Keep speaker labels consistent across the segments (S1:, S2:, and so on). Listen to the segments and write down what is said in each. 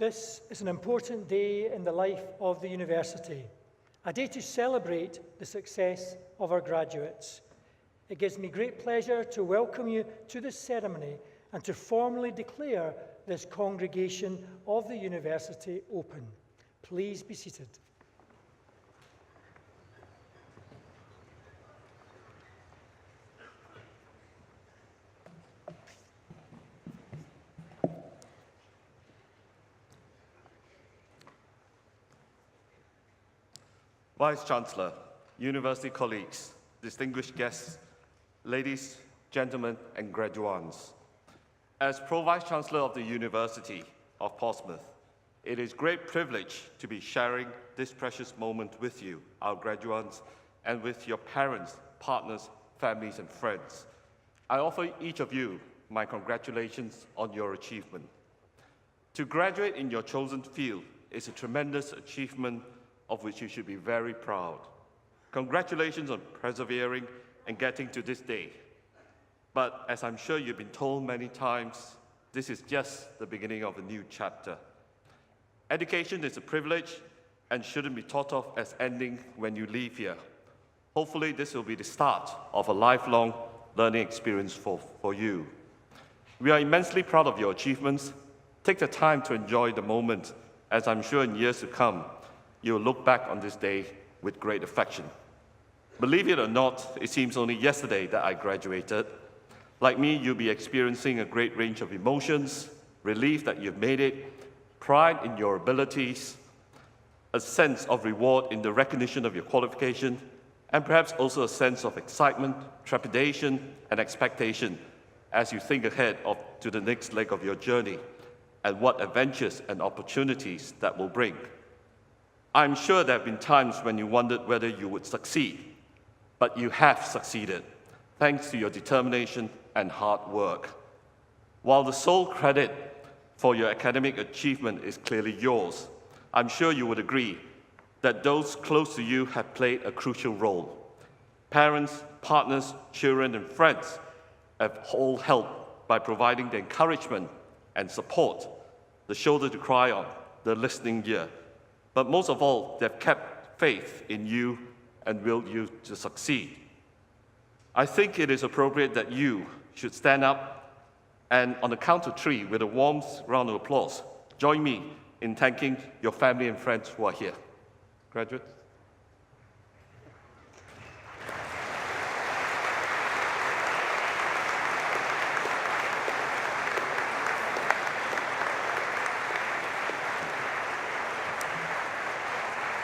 S1: This is an important day in the life of the university, a day to celebrate the success of our graduates. It gives me great pleasure to welcome you to this ceremony and to formally declare this congregation of the university open. Please be seated.
S2: Vice-Chancellor, university colleagues, distinguished guests, ladies, gentlemen, and graduands. As Pro-Vice-Chancellor of the University of Portsmouth, it is a great privilege to be sharing this precious moment with you, our graduands, and with your parents, partners, families, and friends. I offer each of you my congratulations on your achievement. To graduate in your chosen field is a tremendous achievement of which you should be very proud. Congratulations on persevering and getting to this day. But as I'm sure you've been told many times, this is just the beginning of a new chapter. Education is a privilege and shouldn't be thought of as ending when you leave here. Hopefully, this will be the start of a lifelong learning experience for you. We are immensely proud of your achievements. Take the time to enjoy the moment, as I'm sure in years to come, you'll look back on this day with great affection. Believe it or not, it seems only yesterday that I graduated. Like me, you'll be experiencing a great range of emotions, relief that you've made it, pride in your abilities, a sense of reward in the recognition of your qualification, and perhaps also a sense of excitement, trepidation, and expectation as you think ahead to the next leg of your journey and what adventures and opportunities that will bring. I'm sure there have been times when you wondered whether you would succeed, but you have succeeded, thanks to your determination and hard work. While the sole credit for your academic achievement is clearly yours, I'm sure you would agree that those close to you have played a crucial role. Parents, partners, children, and friends have all helped by providing the encouragement and support, the shoulder to cry on, the listening ear. But most of all, they've kept faith in you and will you to succeed. I think it is appropriate that you should stand up and, on the count of three, with a warm round of applause, join me in thanking your family and friends who are here. Graduates.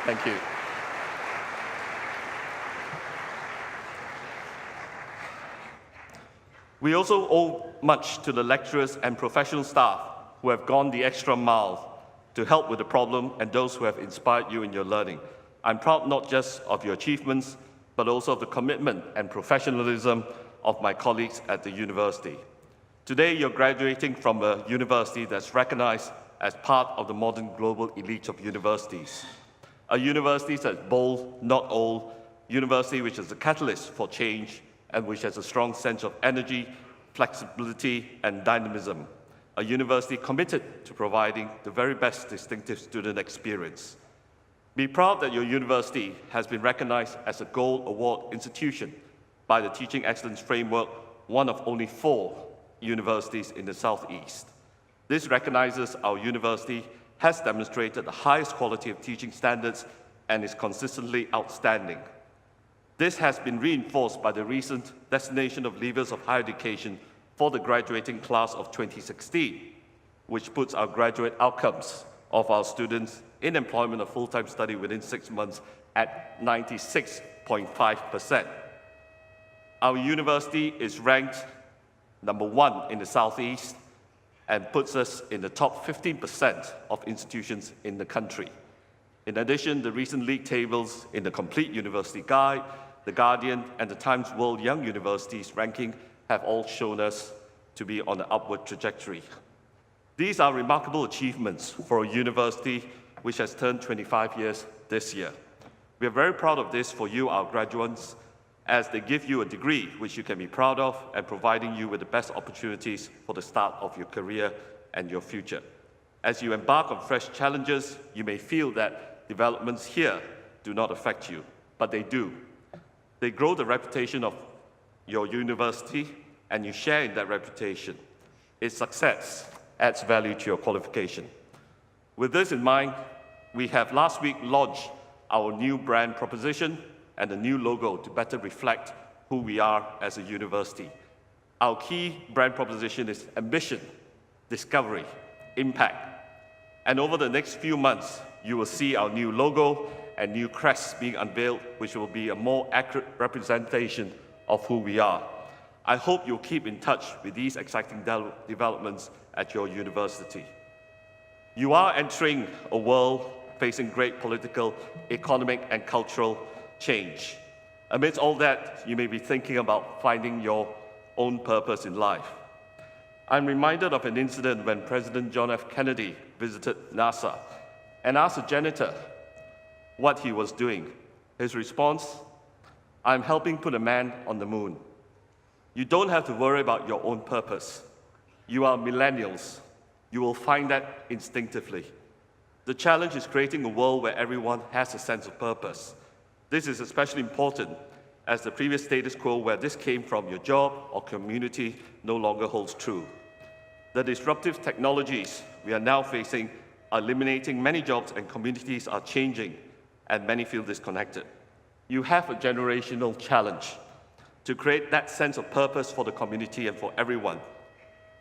S2: Thank you. We also owe much to the lecturers and professional staff who have gone the extra mile to help with the problem and those who have inspired you in your learning. I'm proud not just of your achievements, but also of the commitment and professionalism of my colleagues at the university. Today, you're graduating from a university that's recognized as part of the modern global elite of universities. A university that's bold, not old, university which is a catalyst for change and which has a strong sense of energy, flexibility, and dynamism. A university committed to providing the very best distinctive student experience. Be proud that your university has been recognized as a Gold Award institution by the Teaching Excellence Framework, one of only 4 universities in the Southeast. This recognizes our university has demonstrated the highest quality of teaching standards and is consistently outstanding. This has been reinforced by the recent designation of leaders of higher education for the graduating class of 2016, which puts our graduate outcomes of our students in employment or full-time study within 6 months at 96.5%. Our university is ranked #1 in the Southeast and puts us in the top 15% of institutions in the country. In addition, the recent league tables in the Complete University Guide, The Guardian, and the Times World Young Universities ranking have all shown us to be on an upward trajectory. These are remarkable achievements for a university which has turned 25 years this year. We are very proud of this for you, our graduates, as they give you a degree which you can be proud of and providing you with the best opportunities for the start of your career and your future. As you embark on fresh challenges, you may feel that developments here do not affect you, but they do. They grow the reputation of your university, and you share in that reputation. Its success adds value to your qualification. With this in mind, we have last week launched our new brand proposition and a new logo to better reflect who we are as a university. Our key brand proposition is ambition, discovery, impact. And over the next few months, you will see our new logo and new crest being unveiled, which will be a more accurate representation of who we are. I hope you'll keep in touch with these exciting developments at your university. You are entering a world facing great political, economic, and cultural change. Amidst all that, you may be thinking about finding your own purpose in life. I'm reminded of an incident when President John F. Kennedy visited NASA and asked a janitor what he was doing. His response, "I'm helping put a man on the moon." You don't have to worry about your own purpose. You are millennials. You will find that instinctively. The challenge is creating a world where everyone has a sense of purpose. This is especially important as the previous status quo where this came from your job or community no longer holds true. The disruptive technologies we are now facing are eliminating many jobs and communities are changing and many feel disconnected. You have a generational challenge to create that sense of purpose for the community and for everyone.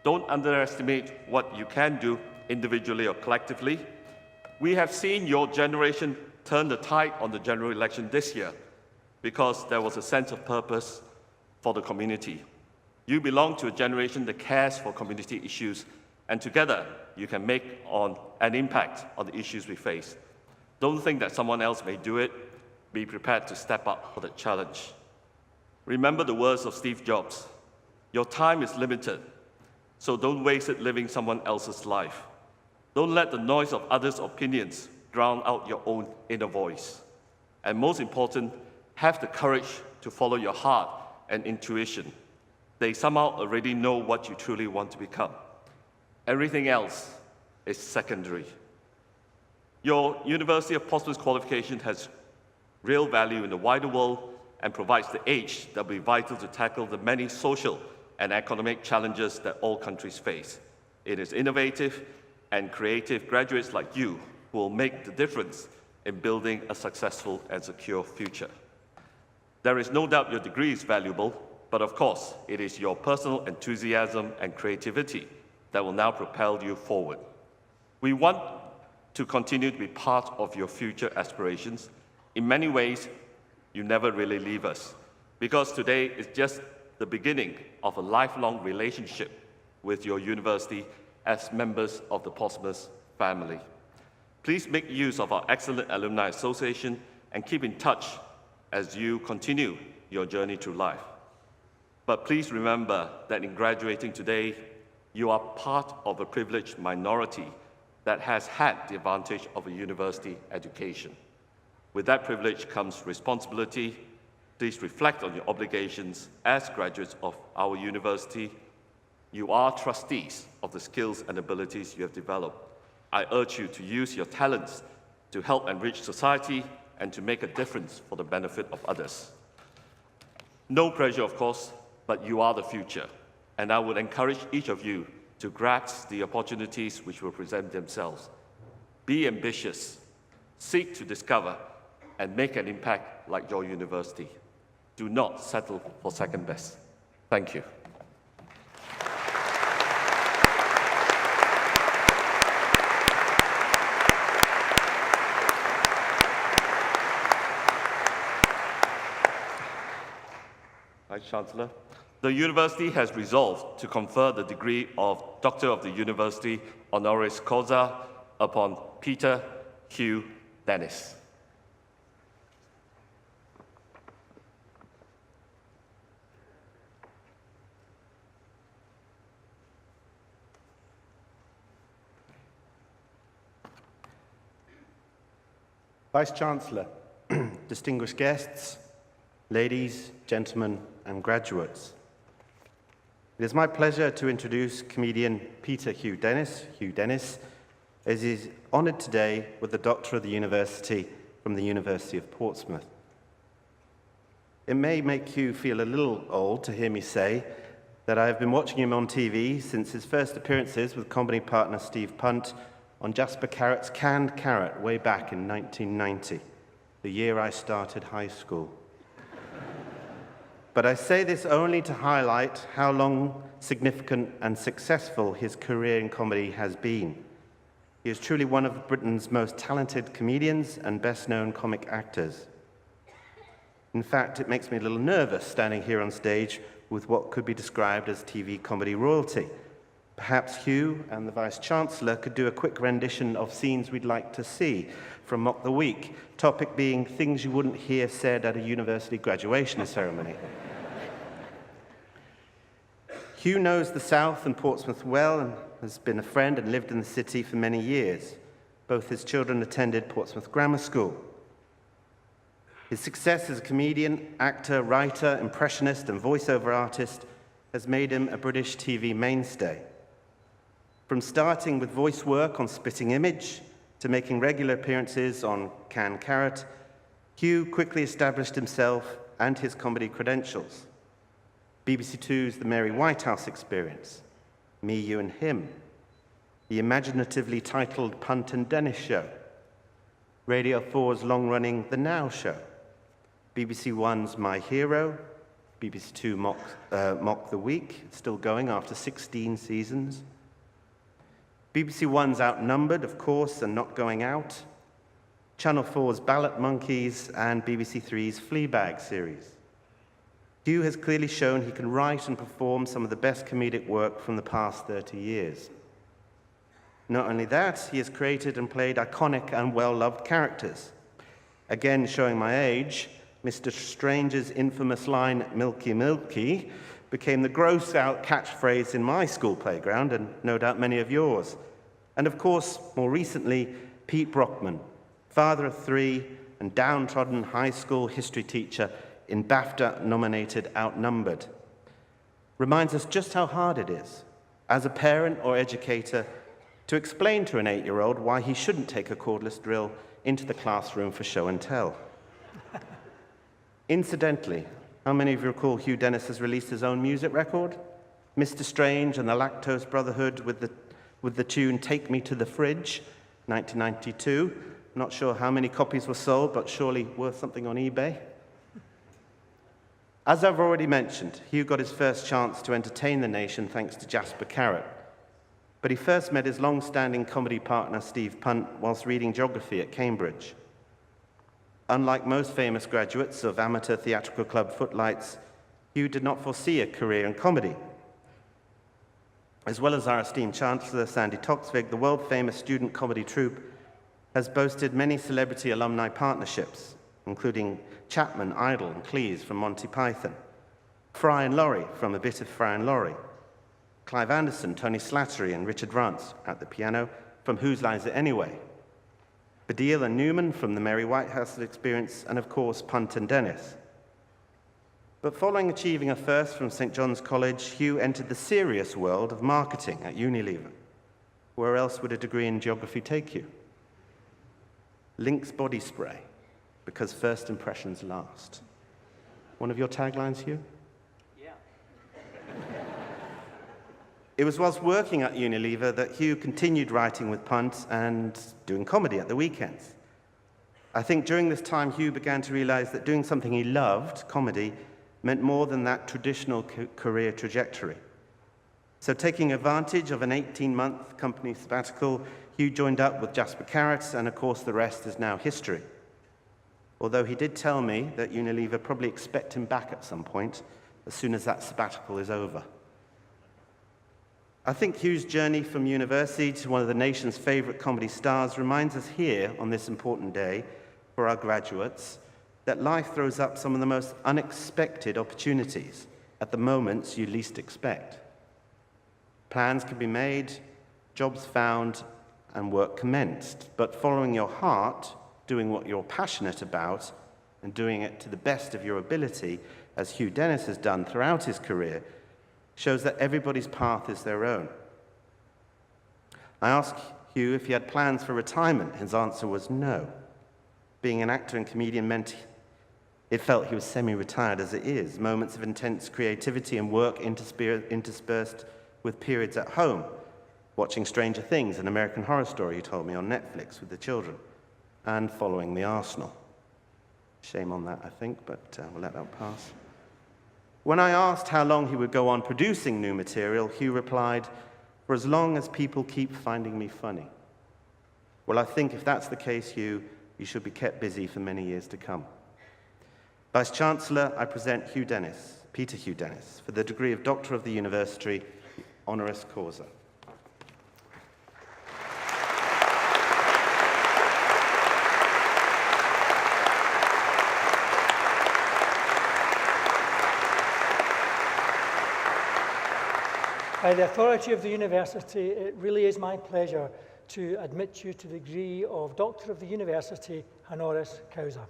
S2: Don't underestimate what you can do individually or collectively. We have seen your generation turn the tide on the general election this year because there was a sense of purpose for the community. You belong to a generation that cares for community issues, and together you can make an impact on the issues we face. Don't think that someone else may do it. Be prepared to step up for the challenge. Remember the words of Steve Jobs. Your time is limited, so don't waste it living someone else's life. Don't let the noise of others' opinions drown out your own inner voice. And most important, have the courage to follow your heart and intuition. They somehow already know what you truly want to become. Everything else is secondary. Your University of Portsmouth qualification has real value in the wider world and provides the edge that will be vital to tackle the many social and economic challenges that all countries face. It is innovative and creative graduates like you who will make the difference in building a successful and secure future. There is no doubt your degree is valuable, but of course, it is your personal enthusiasm and creativity that will now propel you forward. We want to continue to be part of your future aspirations. In many ways, you never really leave us, because today is just the beginning of a lifelong relationship with your university as members of the Portsmouth family. Please make use of our excellent Alumni Association and keep in touch as you continue your journey through life. But please remember that in graduating today, you are part of a privileged minority that has had the advantage of a university education. With that privilege comes responsibility. Please reflect on your obligations as graduates of our university. You are trustees of the skills and abilities you have developed. I urge you to use your talents to help enrich society and to make a difference for the benefit of others. No pressure, of course, but you are the future, and I would encourage each of you to grasp the opportunities which will present themselves. Be ambitious, seek to discover, and make an impact like your university. Do not settle for second best. Thank you. Vice Chancellor, the university has resolved to confer the degree of Doctor of the University Honoris Causa upon Peter Hugh Dennis.
S3: Vice Chancellor, distinguished guests, ladies, gentlemen, and graduates. It is my pleasure to introduce comedian Peter Hugh Dennis, as he's honoured today with the Doctor of the University from the University of Portsmouth. It may make you feel a little old to hear me say that I have been watching him on TV since his first appearances with comedy partner Steve Punt on Jasper Carrot's Canned Carrot way back in 1990, the year I started high school. But I say this only to highlight how long, significant, and successful his career in comedy has been. He is truly one of Britain's most talented comedians and best-known comic actors. In fact, it makes me a little nervous standing here on stage with what could be described as TV comedy royalty. Perhaps Hugh and the Vice-Chancellor could do a quick rendition of scenes we'd like to see from Mock the Week, topic being things you wouldn't hear said at a university graduation ceremony. Hugh knows the South and Portsmouth well and has been a friend and lived in the city for many years. Both his children attended Portsmouth Grammar School. His success as a comedian, actor, writer, impressionist, and voiceover artist has made him a British TV mainstay. From starting with voice work on Spitting Image to making regular appearances on Canned Carrot, Hugh quickly established himself and his comedy credentials. BBC Two's The Mary Whitehouse Experience, Me, You and Him, the imaginatively titled Punt and Dennis Show, Radio 4's long-running The Now Show, BBC One's My Hero, BBC Two Mock the Week, still going after 16 seasons, BBC One's Outnumbered, of course, and Not Going Out, Channel 4's Ballot Monkeys, and BBC Three's Fleabag series. Hugh has clearly shown he can write and perform some of the best comedic work from the past 30 years. Not only that, he has created and played iconic and well-loved characters. Again, showing my age, Mr. Strange's infamous line, "Milky, Milky," became the gross-out catchphrase in my school playground, and no doubt many of yours. And of course, more recently, Pete Brockman, father of three and downtrodden high school history teacher in BAFTA-nominated Outnumbered, reminds us just how hard it is, as a parent or educator, to explain to an 8-year-old why he shouldn't take a cordless drill into the classroom for show and tell. Incidentally, how many of you recall Hugh Dennis has released his own music record? Mr. Strange and the Lactose Brotherhood with the tune Take Me to the Fridge, 1992. Not sure how many copies were sold, but surely worth something on eBay. As I've already mentioned, Hugh got his first chance to entertain the nation thanks to Jasper Carrot. But he first met his long-standing comedy partner, Steve Punt, whilst reading geography at Cambridge. Unlike most famous graduates of amateur theatrical club Footlights, Hugh did not foresee a career in comedy. As well as our esteemed Chancellor, Sandy Toksvig, the world-famous student comedy troupe has boasted many celebrity alumni partnerships, including Chapman, Idle, and Cleese from Monty Python, Fry and Laurie from A Bit of Fry and Laurie, Clive Anderson, Tony Slattery, and Richard Rance at the piano from Whose Line Is It Anyway, Baddiel and Newman from the Mary Whitehouse Experience, and of course, Punt and Dennis. But following achieving a first from St. John's College, Hugh entered the serious world of marketing at Unilever. Where else would a degree in geography take you? Lynx body spray, because first impressions last. One of your taglines, Hugh?
S1: Yeah.
S3: It was whilst working at Unilever that Hugh continued writing with Punt and doing comedy at the weekends. I think during this time, Hugh began to realize that doing something he loved, comedy, meant more than that traditional career trajectory. So taking advantage of an 18-month company sabbatical, Hugh joined up with Jasper Carrot, and of course the rest is now history. Although he did tell me that Unilever probably expect him back at some point, as soon as that sabbatical is over. I think Hugh's journey from university to one of the nation's favorite comedy stars reminds us here on this important day for our graduates that life throws up some of the most unexpected opportunities at the moments you least expect. Plans can be made, jobs found, and work commenced, but following your heart, doing what you're passionate about, and doing it to the best of your ability, as Hugh Dennis has done throughout his career, shows that everybody's path is their own. I asked Hugh if he had plans for retirement. His answer was no. Being an actor and comedian meant it felt he was semi-retired as it is, moments of intense creativity and work interspersed with periods at home, watching Stranger Things, an American Horror Story, he told me, on Netflix with the children, and following the Arsenal. Shame on that, I think, but we'll let that pass. When I asked how long he would go on producing new material, Hugh replied, "For as long as people keep finding me funny." Well, I think if that's the case, Hugh, you should be kept busy for many years to come. Vice-Chancellor, I present Hugh Dennis, Peter Hugh Dennis, for the degree of Doctor of the University, honoris causa.
S1: By the authority of the University, it really is my pleasure to admit you to the degree of Doctor of the University, honoris causa.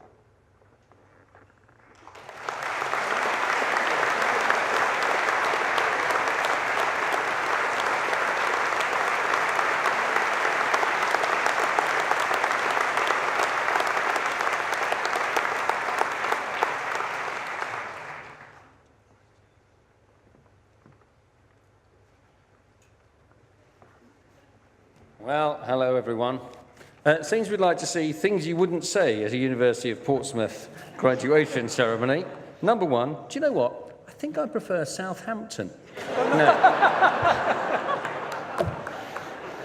S4: Well, hello everyone. Seems we'd like to see things you wouldn't say at a University of Portsmouth graduation ceremony. Number one, do you know what? I think I prefer Southampton. No.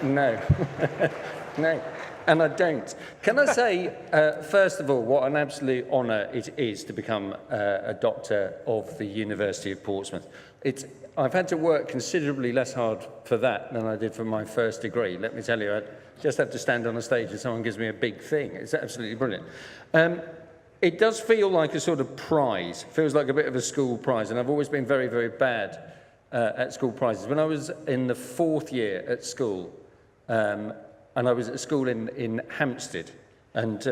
S4: No. No. And I don't. Can I say, first of all, what an absolute honour it is to become a doctor of the University of Portsmouth. I've had to work considerably less hard for that than I did for my first degree. Let me tell you, I just have to stand on a stage and someone gives me a big thing. It's absolutely brilliant. It does feel like a sort of prize. It feels like a bit of a school prize, and I've always been very, very bad at school prizes. When I was in the 4th year at school, and I was at school in Hampstead, and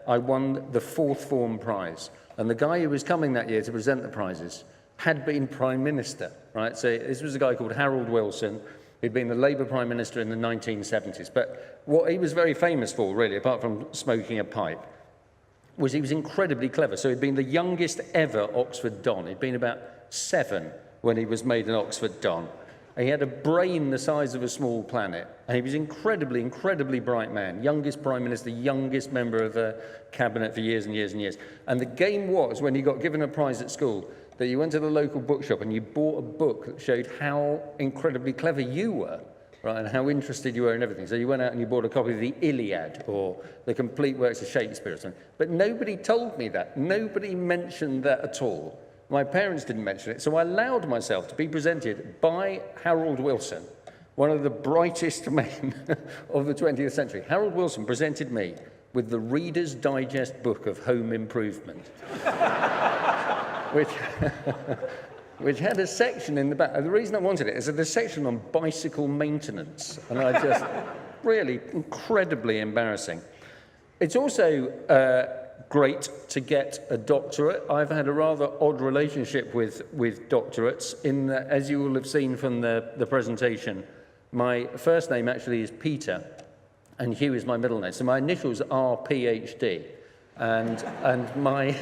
S4: I won the 4th form prize. And the guy who was coming that year to present the prizes had been Prime Minister, right? So this was a guy called Harold Wilson, who'd been the Labour Prime Minister in the 1970s. But what he was very famous for, really, apart from smoking a pipe, was he was incredibly clever. So he'd been the youngest ever Oxford Don. He'd been about 7 when he was made an Oxford Don. He had a brain the size of a small planet, and he was incredibly, incredibly bright man. Youngest Prime Minister, youngest member of a cabinet for years and years and years. And the game was, when he got given a prize at school, that you went to the local bookshop and you bought a book that showed how incredibly clever you were, right, and how interested you were in everything. So you went out and you bought a copy of the Iliad or the complete works of Shakespeare or something. But nobody told me that. Nobody mentioned that at all. My parents didn't mention it, so I allowed myself to be presented by Harold Wilson, one of the brightest men of the 20th century. Harold Wilson presented me with the Reader's Digest book of home improvement, which had a section in the back. The reason I wanted it is that there's a section on bicycle maintenance, and I just really incredibly embarrassing. It's also great to get a doctorate. I've had a rather odd relationship with doctorates, in that, as you will have seen from the presentation, my first name actually is Peter, and Hugh is my middle name. So my initials are PhD, and my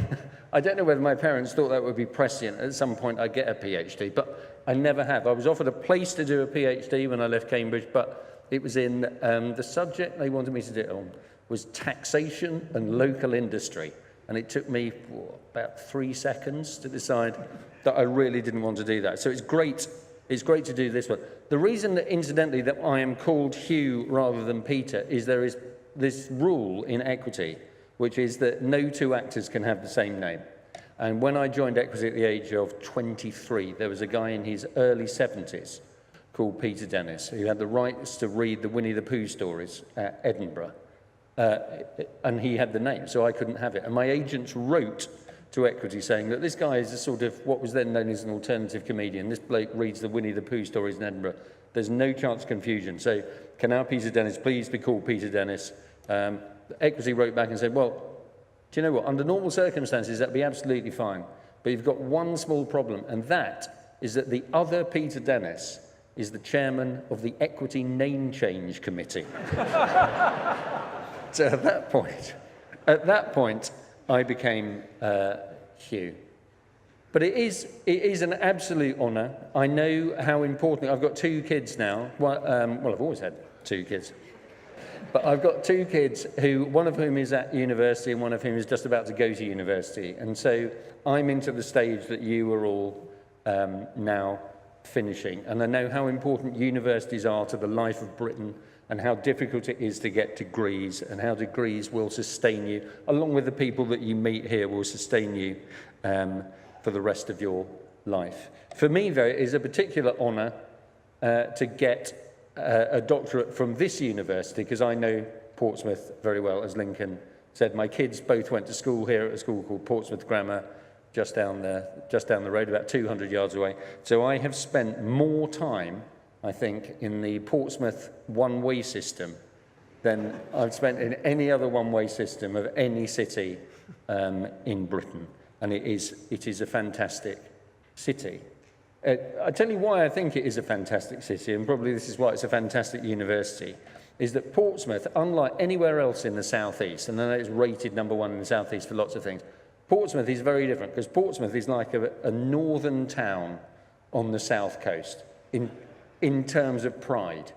S4: I don't know whether my parents thought that would be prescient. At some point I'd get a PhD, but I never have. I was offered a place to do a PhD when I left Cambridge, but it was in the subject they wanted me to do it on was taxation and local industry. And it took me about 3 seconds to decide that I really didn't want to do that. So it's great to do this one. The reason that, incidentally, that I am called Hugh rather than Peter is there is this rule in equity, which is that no 2 actors can have the same name. And when I joined equity at the age of 23, there was a guy in his early 70s called Peter Dennis, who had the rights to read the Winnie the Pooh stories at Edinburgh. And he had the name, so I couldn't have it. And my agents wrote to equity saying that this guy is a sort of what was then known as an alternative comedian. This bloke reads the Winnie the Pooh stories in Edinburgh. There's no chance of confusion. So can our Peter Dennis please be called Peter Dennis? Equity wrote back and said, well, do you know what? Under normal circumstances, that'd be absolutely fine. But you've got one small problem, and that is that the other Peter Dennis is the chairman of the Equity Name Change Committee. So at that point, I became Hugh. But it is an absolute honour. I know how important. I've got 2 kids now. Well, I've always had 2 kids. But I've got 2 kids, one of whom is at university and one of whom is just about to go to university. And so I'm into the stage that you are all now finishing. And I know how important universities are to the life of Britain and how difficult it is to get degrees and how degrees will sustain you, along with the people that you meet here will sustain you for the rest of your life. For me, though, it is a particular honour to get a doctorate from this university, because I know Portsmouth very well, as Lincoln said. My kids both went to school here at a school called Portsmouth Grammar, just down the road, about 200 yards away. So I have spent more time, I think, in the Portsmouth one-way system than I've spent in any other one-way system of any city in Britain. And it is a fantastic city. I tell you why I think it is a fantastic city, and probably this is why it's a fantastic university, is that Portsmouth, unlike anywhere else in the southeast, and I know it's rated #1 in the southeast for lots of things, Portsmouth is very different, because Portsmouth is like a northern town on the south coast in terms of pride.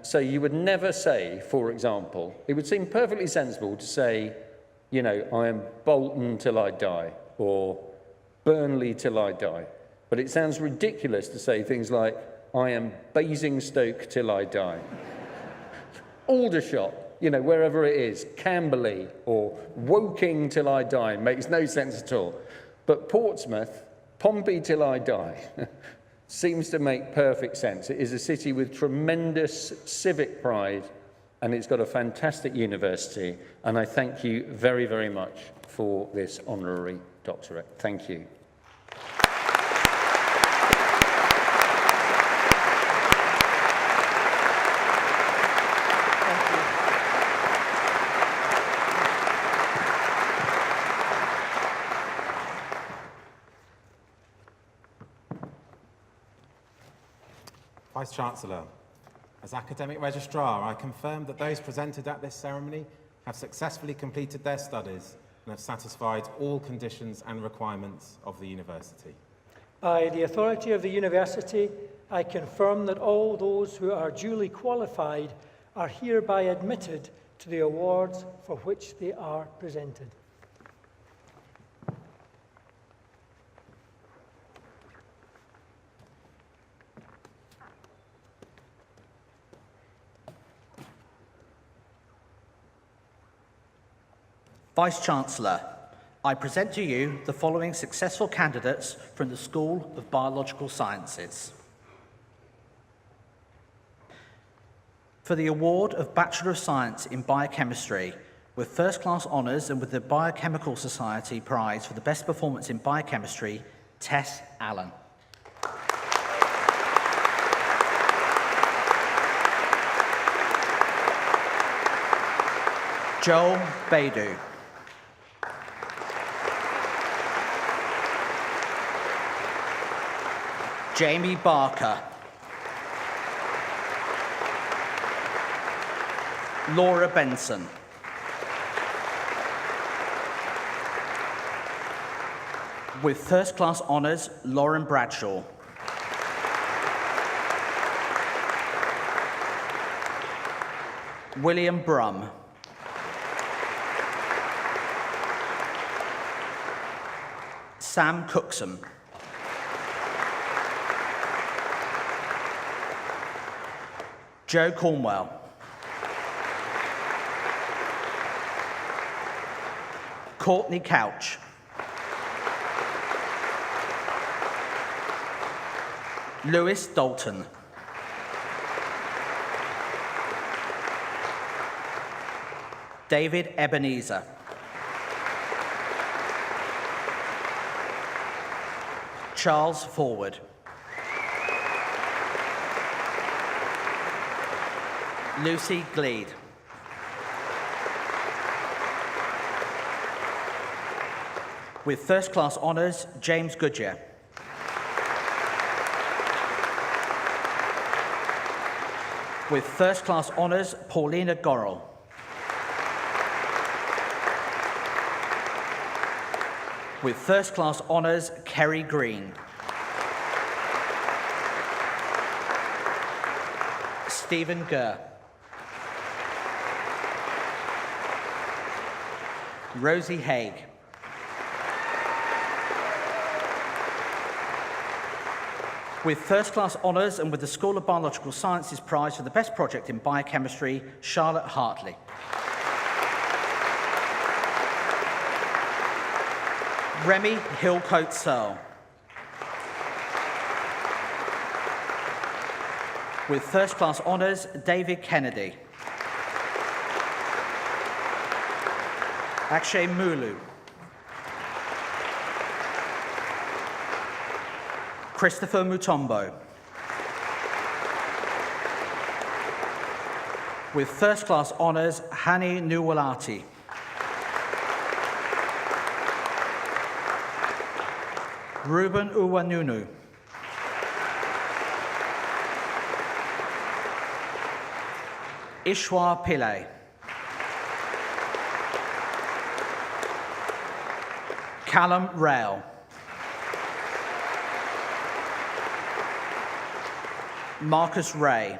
S4: So you would never say, for example, it would seem perfectly sensible to say, you know, I am Bolton till I die, or Burnley till I die. But it sounds ridiculous to say things like, I am Basingstoke till I die. Aldershot, you know, wherever it is, Camberley, or Woking till I die, makes no sense at all. But Portsmouth, Pompey till I die, seems to make perfect sense. It is a city with tremendous civic pride, and it's got a fantastic university. And I thank you very, very much for this honorary doctorate. Thank you.
S5: Vice-Chancellor, as Academic Registrar, I confirm that those presented at this ceremony have successfully completed their studies and have satisfied all conditions and requirements of the University.
S1: By the authority of the University, I confirm that all those who are duly qualified are hereby admitted to the awards for which they are presented.
S6: Vice-Chancellor, I present to you the following successful candidates from the School of Biological Sciences. For the award of Bachelor of Science in Biochemistry, with first-class honours and with the Biochemical Society Prize for the best performance in biochemistry, Tess Allen. Joel Baidu. Jamie Barker. Laura Benson. With first-class honours, Lauren Bradshaw. William Brum. Sam Cookson. Joe Cornwell. Courtney Couch. Lewis Dalton. David Ebenezer. Charles Forward. Lucy Gleed. With first-class honours, James Goodyear. With first-class honours, Paulina Gorrell. With first-class honours, Kerry Green. Stephen Gurr. Rosie Haig. With first-class honours and with the School of Biological Sciences Prize for the Best Project in Biochemistry, Charlotte Hartley. Remy Hillcoat Searle. With first-class honours, David Kennedy. Akshay Mulu. Christopher Mutombo. With first-class honours, Hani Nuwalati. Ruben Uwanunu. Ishwar Pillai. Callum Rao. Marcus Ray.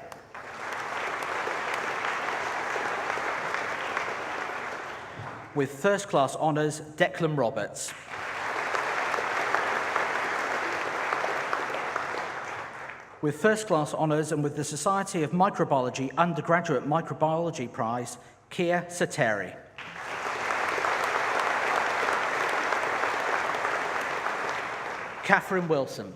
S6: With first-class honours, Declan Roberts. With first-class honours and with the Society of Microbiology Undergraduate Microbiology Prize, Kia Sateri. Catherine Wilson.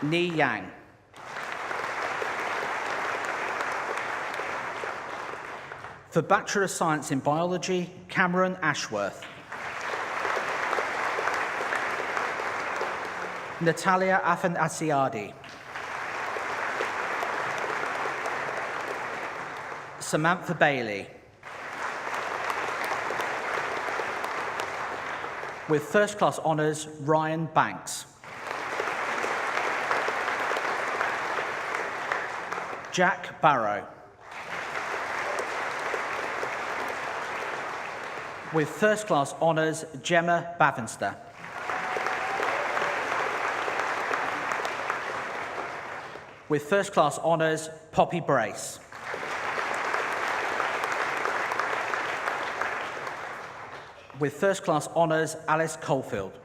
S6: Ni Yang. For Bachelor of Science in Biology, Cameron Ashworth. Natalia Afanasiadi. Samantha Bailey. With first-class honours, Ryan Banks. Jack Barrow. With first-class honours, Gemma Bavinster. With first-class honours, Poppy Brace. With first-class honours, Alice Caulfield.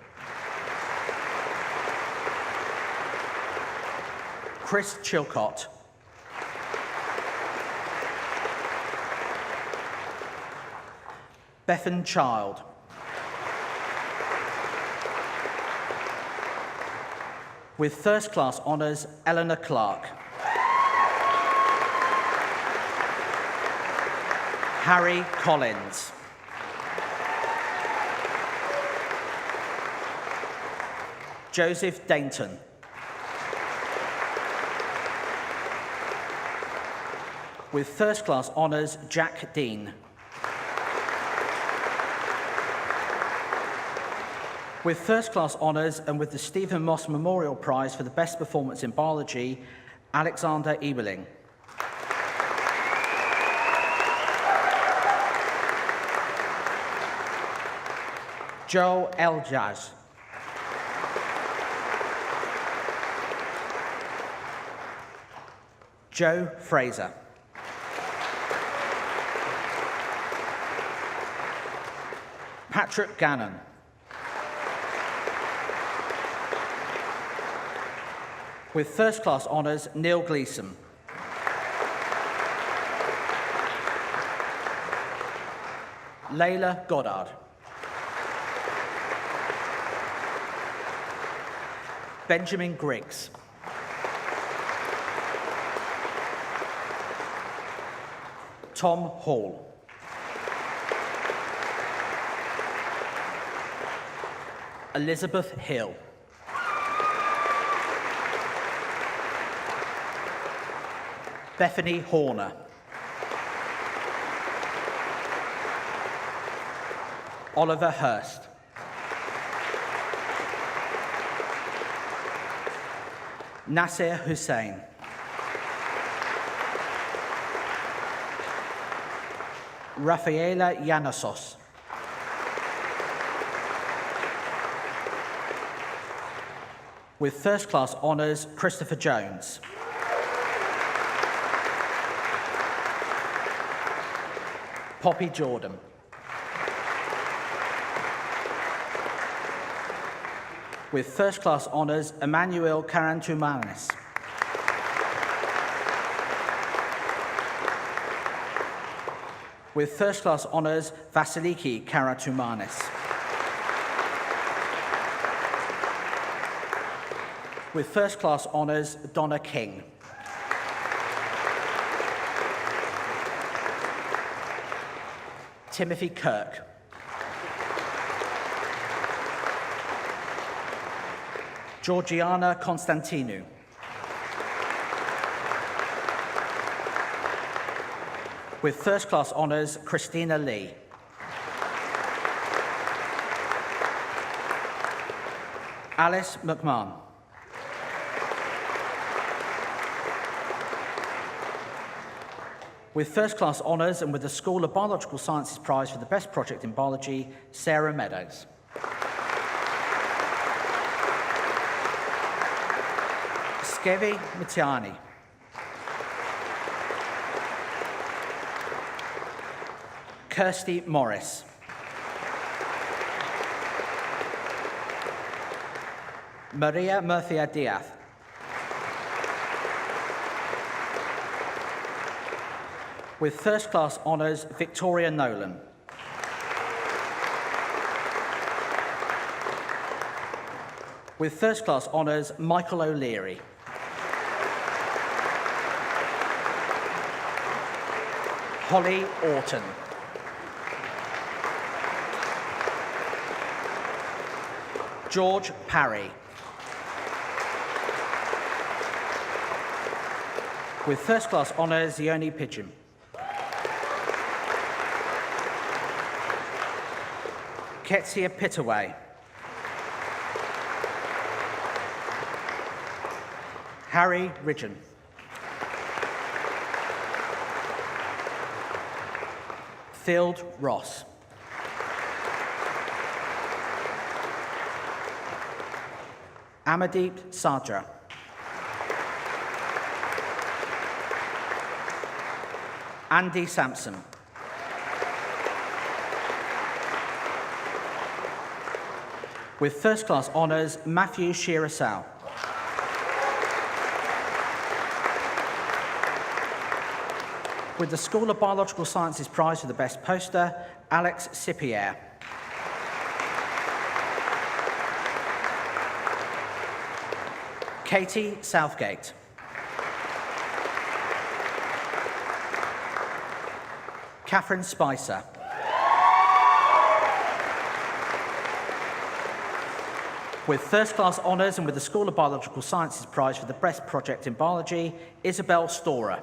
S6: Chris Chilcott. Bethan Child. With first-class honours, Eleanor Clark. Harry Collins. Joseph Dainton. With first-class honours, Jack Dean. With first-class honours and with the Stephen Moss Memorial Prize for the Best Performance in Biology, Alexander Ebeling. Joel Eljaz. Joe Fraser. Patrick Gannon. With first-class honours, Neil Gleeson. Layla Goddard. Benjamin Griggs. Tom Hall. Elizabeth Hill. Bethany Horner. Oliver Hurst. Nasir Hussain. Rafaela Llanosos. With first-class honours, Christopher Jones. Poppy Jordan. With first-class honours, Emmanuel Karantumanis. With first-class honours, Vasiliki Karantumanis. With first-class honours, Donna King. Timothy Kirk. Georgiana Constantinou. With first-class honours, Christina Lee. Alice McMahon. With first-class honours and with the School of Biological Sciences Prize for the Best Project in Biology, Sarah Meadows. Skevi Mitiani. Kirsty Morris. Maria Murcia Diaz. With first-class honours, Victoria Nolan. With first-class honours, Michael O'Leary. Holly Orton. George Parry. With first-class honours, Yoni Pigeon. Ketsia Pittaway. Harry Ridgen. Field Ross. Amadeep Sadra. Andy Sampson. With first-class honours, Matthew Shirasau. With the School of Biological Sciences Prize for the Best Poster, Alex Sipier. Katie Southgate. Catherine Spicer. With first-class honours and with the School of Biological Sciences Prize for the Best Project in Biology, Isabel Storer.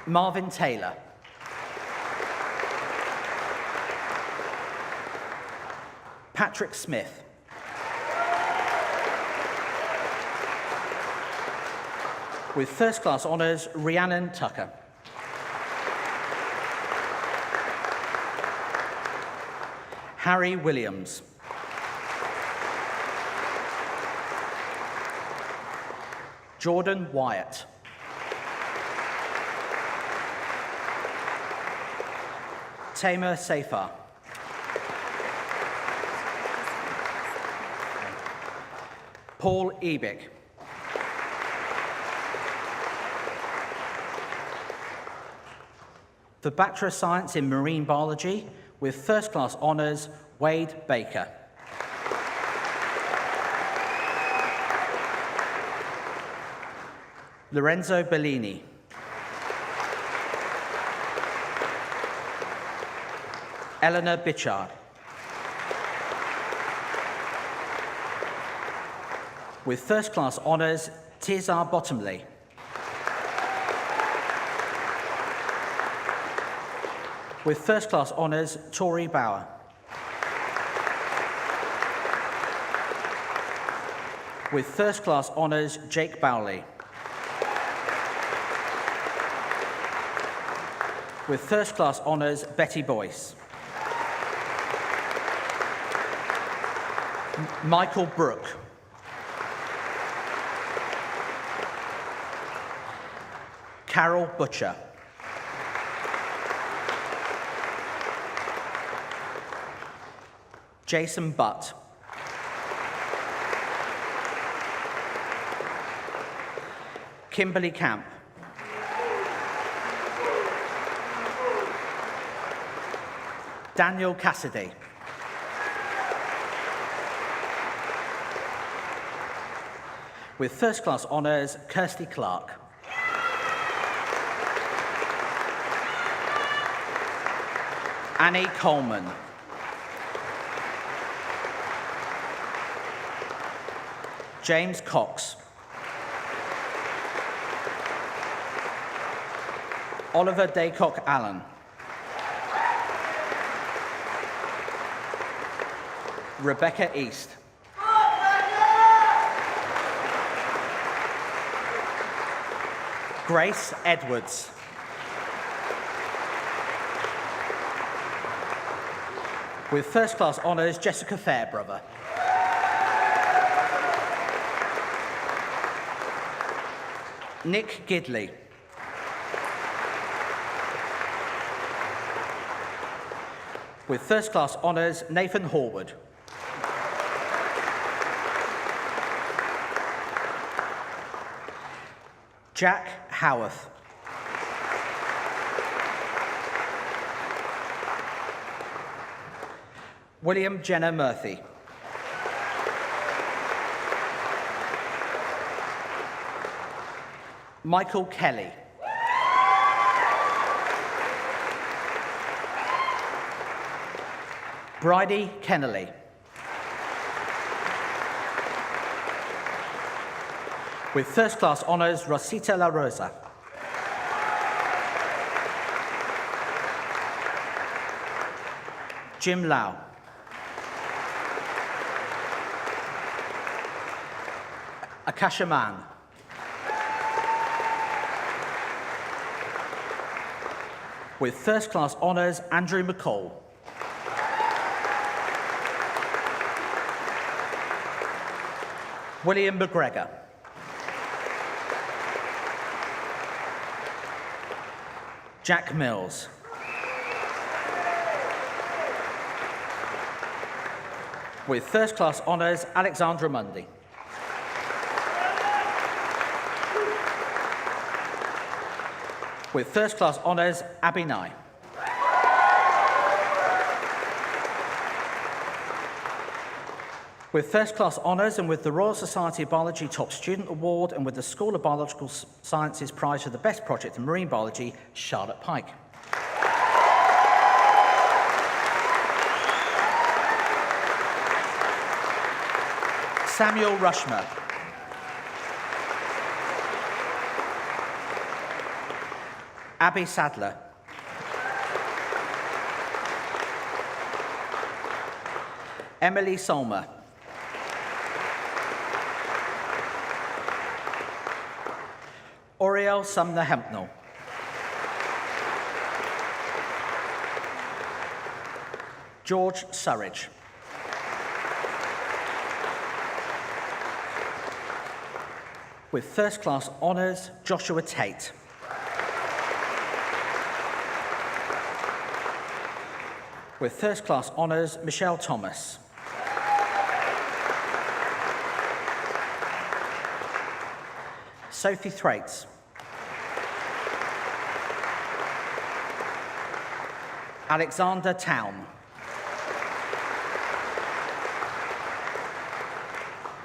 S6: Marvin Taylor. Patrick Smith. With first-class honours, Rhiannon Tucker. Harry Williams. Jordan Wyatt. Tamer Safar. Paul Ebick. For Bachelor of Science in Marine Biology, with first-class honours, Wade Baker. Lorenzo Bellini. Eleanor Bichard. With first-class honours, Tizar Bottomley. With first-class honours, Tori Bauer. With first-class honours, Jake Bowley. With first-class honours, Betty Boyce. Michael Brooke. Carol Butcher. Jason Butt. Kimberly Camp. Daniel Cassidy. With first-class honours, Kirsty Clark. Annie Coleman. James Cox. Oliver Daycock Allen. Rebecca East. Grace Edwards. With first-class honours, Jessica Fairbrother. Nick Gidley. With first-class honours, Nathan Horwood. Jack Howarth. William Jenner Murphy. Michael Kelly. Bridie Kennelly. With first-class honours, Rosita La Rosa. Jim Lau. Akasha Mann. With first-class honours, Andrew McCall. William McGregor. Jack Mills. With first-class honours, Alexandra Mundy. With first-class honours, Abby Nye. With first-class honours and with the Royal Society of Biology Top Student Award and with the School of Biological Sciences Prize for the Best Project in Marine Biology, Charlotte Pike. Samuel Rushmer. Abby Sadler. Emily Solmer. Oriel Sumner Hempnell. George Surridge. With first-class honours, Joshua Tate. With first-class honours, Michelle Thomas. Sophie Thwaites. Alexander Town.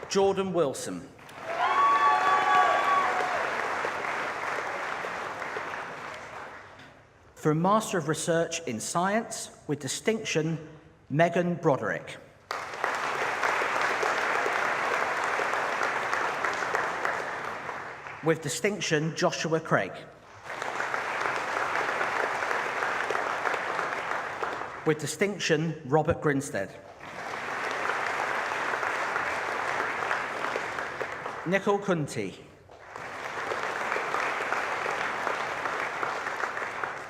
S6: Jordan Wilson. For a Master of Research in Science, with distinction, Megan Broderick. With distinction, Joshua Craig. With distinction, Robert Grinstead. Nicole Kunti.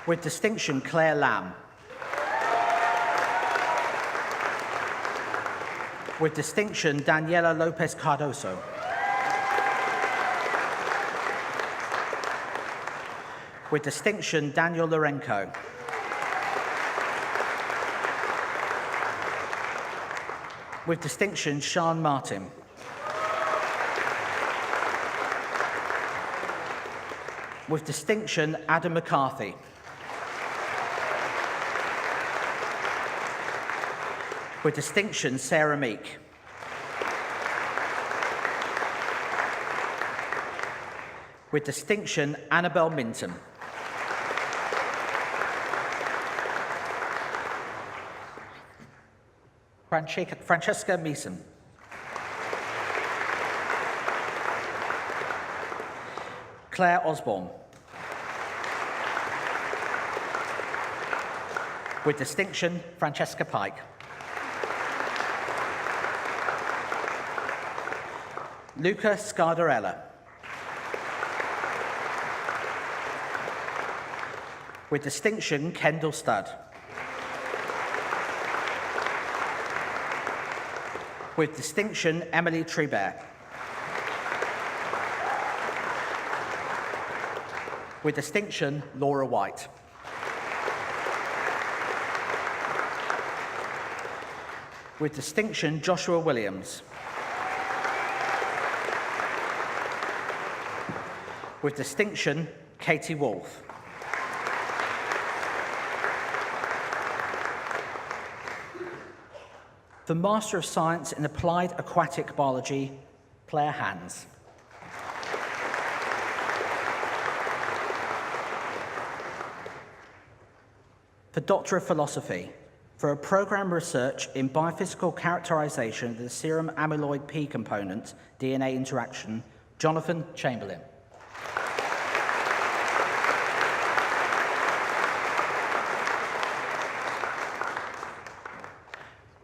S6: With distinction, Claire Lamb. With distinction, Daniela Lopez Cardoso. With distinction, Daniel Lorenko. With distinction, Sean Martin. With distinction, Adam McCarthy. With distinction, Sarah Meek. With distinction, Annabel Minton. Francesca Meeson. Claire Osborne. With distinction, Francesca Pike. Luca Scardarella. With distinction, Kendall Studd. With distinction, Emily Tribert. With distinction, Laura White. With distinction, Joshua Williams. With distinction, Katie Wolfe. The Master of Science in Applied Aquatic Biology, Claire Hands. For Doctor of Philosophy, for a programme of research in biophysical characterisation of the serum amyloid P component, DNA interaction, Jonathan Chamberlain.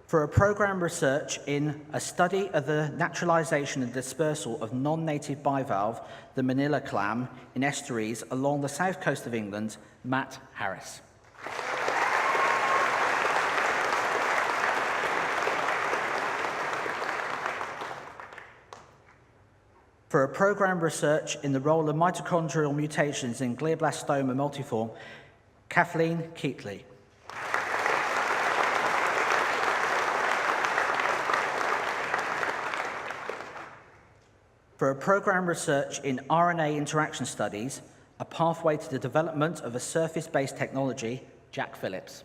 S6: For a programme of research in a study of the naturalisation and dispersal of non-native bivalve, the Manila clam, in estuaries along the south coast of England, Matt Harris. For a programme of research in the role of mitochondrial mutations in glioblastoma multiforme, Kathleen Keatley. For a programme of research in RNA interaction studies, a pathway to the development of a surface-based technology, Jack Phillips.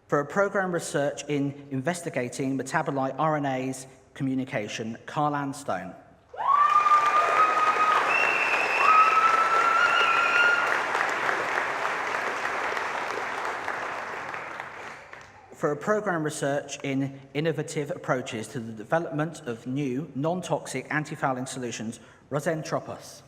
S6: For a programme of research in investigating metabolite RNAs communication, Carl-Ann Stone. For a programme of research in innovative approaches to the development of new, non-toxic anti-fouling solutions, Rosen Tropos.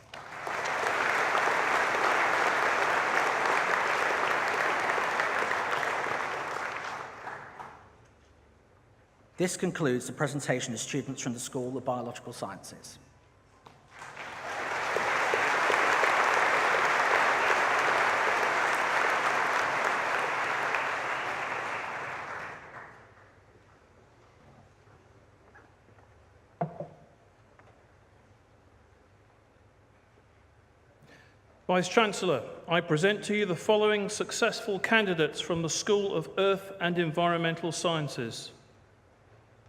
S6: This concludes the presentation of students from the School of Biological Sciences.
S7: Vice-Chancellor, I present to you the following successful candidates from the School of Earth and Environmental Sciences.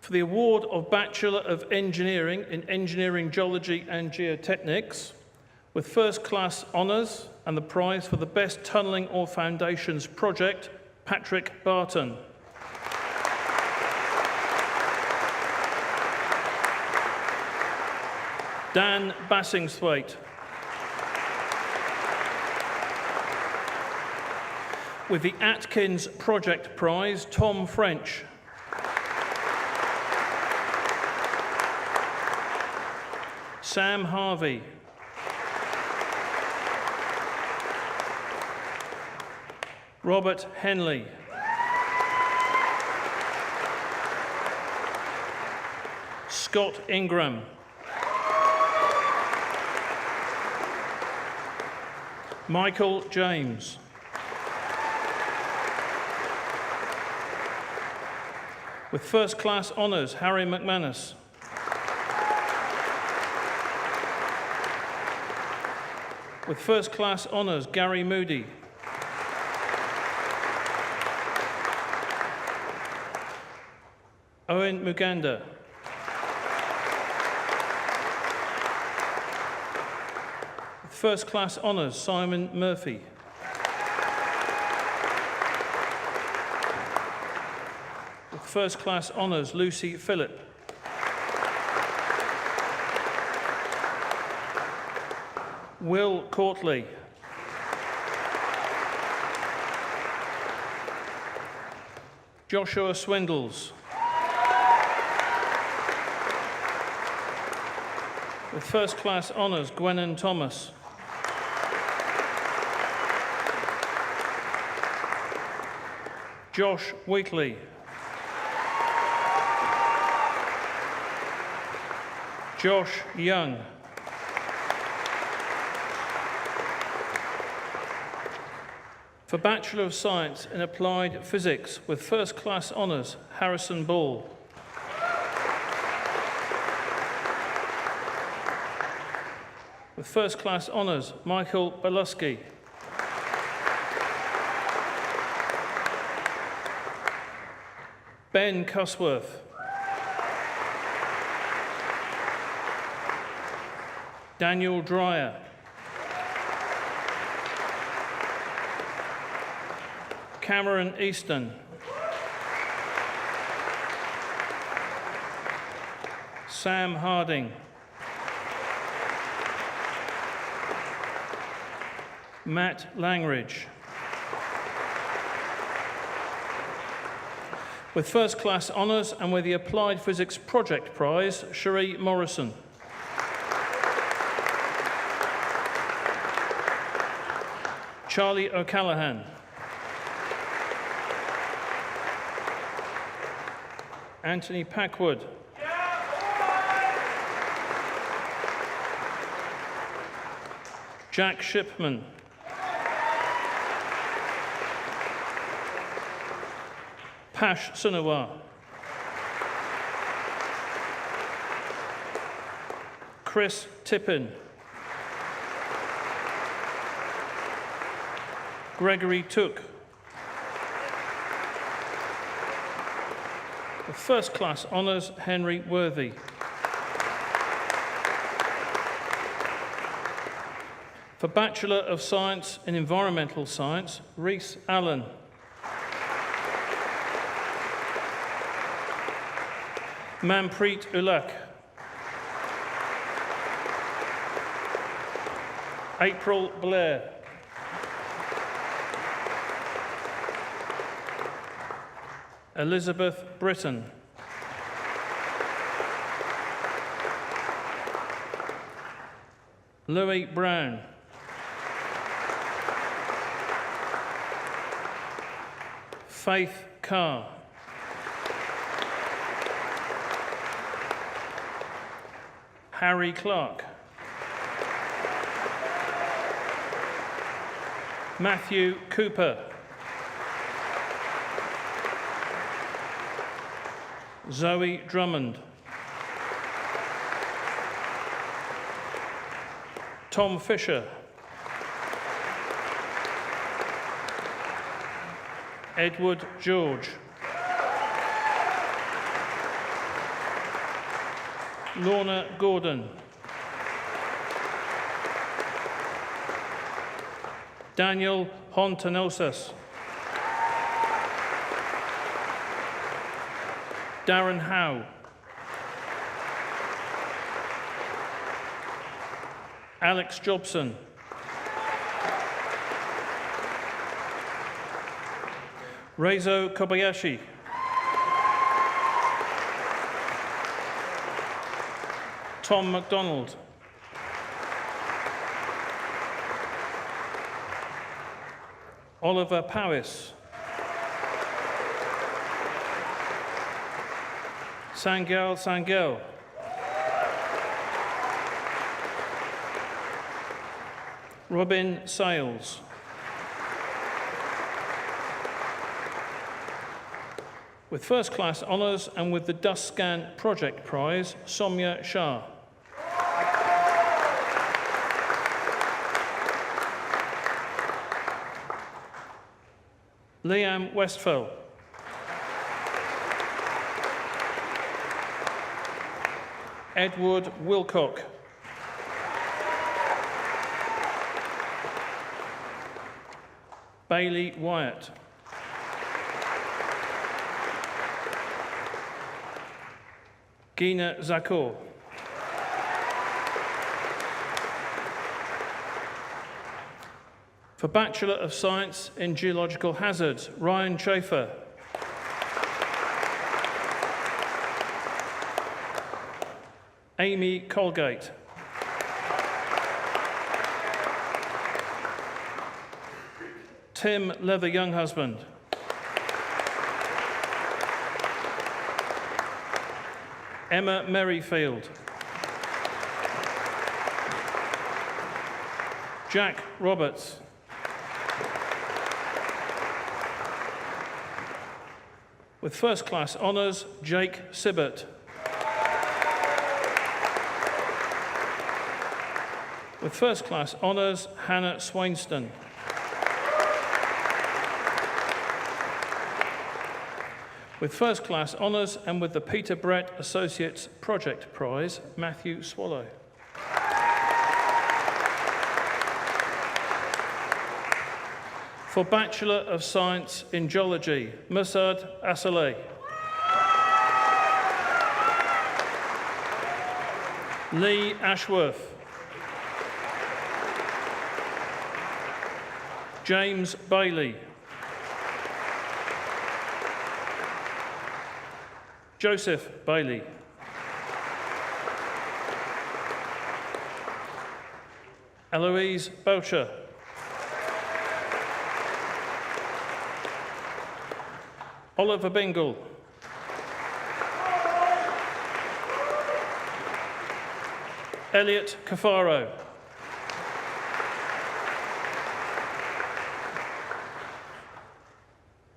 S7: For the award of Bachelor of Engineering in Engineering, Geology and Geotechnics, with first-class honours and the prize for the Best Tunnelling or Foundations Project, Patrick Barton. Dan Bassingsthwaite. With the Atkins Project Prize, Tom French. Sam Harvey. Robert Henley. Scott Ingram. Michael James. With first class honours, Harry McManus. With first class honours, Gary Moody. Owen Muganda. With first class honours, Simon Murphy. With first class honours, Lucy Phillip. Will Courtley. Joshua Swindles. With first class honours, Gwennon Thomas. Josh Wheatley. Josh Young. For Bachelor of Science in Applied Physics with first class honours, Harrison Ball. With first class honours, Michael Belusky. Ben Cusworth. Daniel Dreyer. Cameron Easton. Sam Harding. Matt Langridge. With first class honours and with the Applied Physics Project Prize, Cherie Morrison. Charlie O'Callaghan. Anthony Packwood. Jack Shipman. Pash Sunawar. Chris Tippin. Gregory Took. With first class honours, Henry Worthy. For Bachelor of Science in Environmental Science, Rhys Allen. Manpreet Ulak. April Blair. Elizabeth Britton. Louis Brown. Faith Carr. Harry Clark. Matthew Cooper. Zoe Drummond. Tom Fisher. Edward George. Lorna Gordon. Daniel Hontanosas. Darren Howe. Alex Jobson. Reizo Kobayashi. Tom MacDonald. Oliver Powis. Sangel. Robin Sales. With first class honours and with the Dust Scan Project Prize, Somya Shah. Liam Westphal. Edward Wilcock. Bailey Wyatt. Gina Zakor. For Bachelor of Science in Geological Hazards, Ryan Chafer. Amy Colgate. Tim Leather Younghusband. Emma Merrifield. Jack Roberts. With first class honours, Jake Sibbert. With first class honours, Hannah Swainston. With first class honours and with the Peter Brett Associates Project Prize, Matthew Swallow. For Bachelor of Science in Geology, Musad Asaleh. Lee Ashworth. James Bailey. Joseph Bailey. Eloise Boucher. Oliver Bingle. Elliot Cafaro.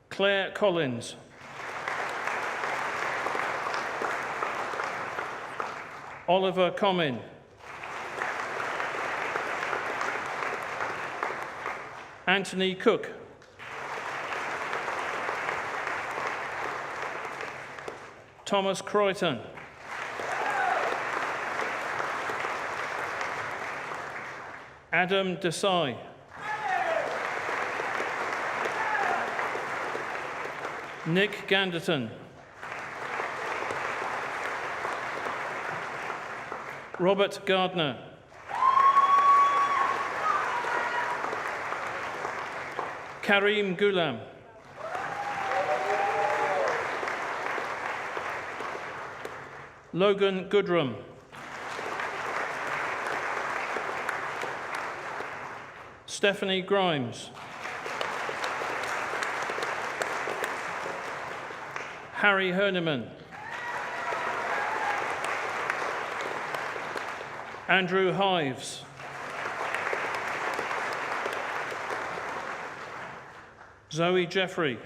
S7: Claire Collins. Oliver Comyn. Anthony Cook. Thomas Croyton. Adam Desai. Nick Ganderton. Robert Gardner. Karim Ghulam. Logan Goodrum. Stephanie Grimes. Harry Herneman. Andrew Hives. Zoe Jeffrey.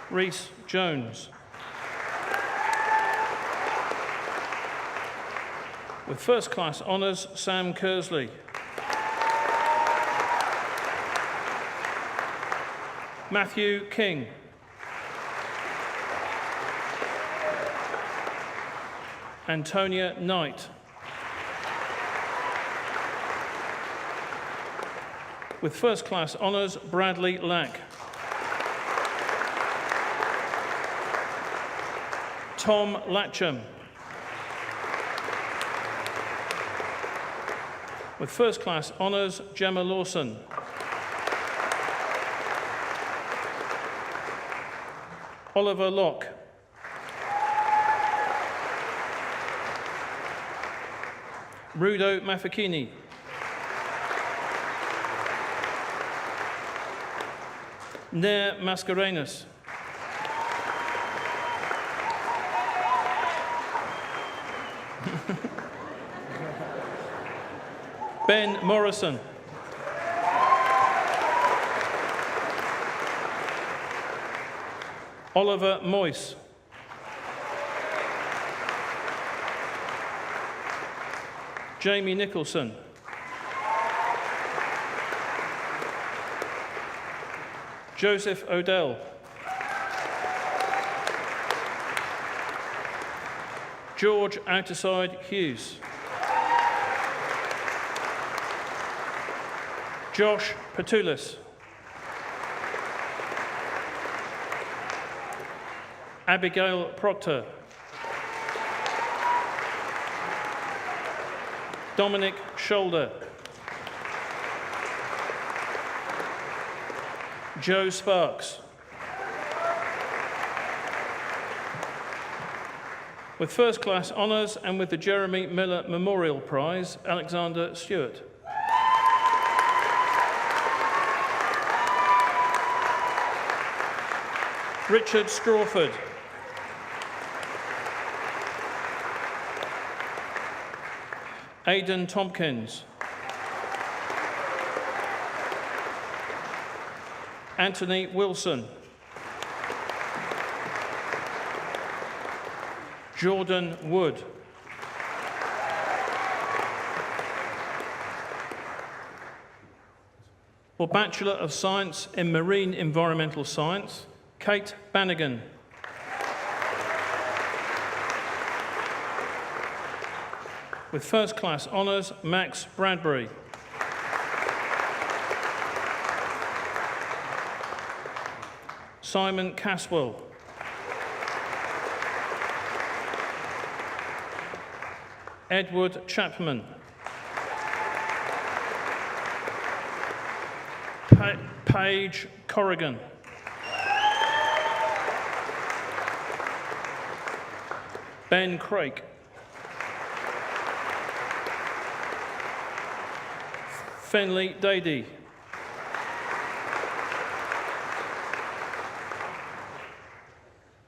S7: Reese Jones. With first class honours, Sam Kersley. Matthew King. Antonia Knight. With first class honours, Bradley Lack. Tom Latcham. With first class honours, Gemma Lawson. Oliver Locke. Rudo Mafakini. Nair Mascarenhas. Ben Morrison. Oliver Moyse. Jamie Nicholson. Joseph Odell. George Outerside Hughes. Josh Petoulis. Abigail Proctor. Dominic Shoulder. Joe Sparks. With first class honours and with the Jeremy Miller Memorial Prize, Alexander Stewart. Richard Strawford. Aidan Tompkins. Anthony Wilson. Jordan Wood. For Bachelor of Science in Marine Environmental Science, Kate Bannigan. With first class honours, Max Bradbury. Simon Caswell. Edward Chapman. Paige Corrigan. Ben Craik. Fenley Dady.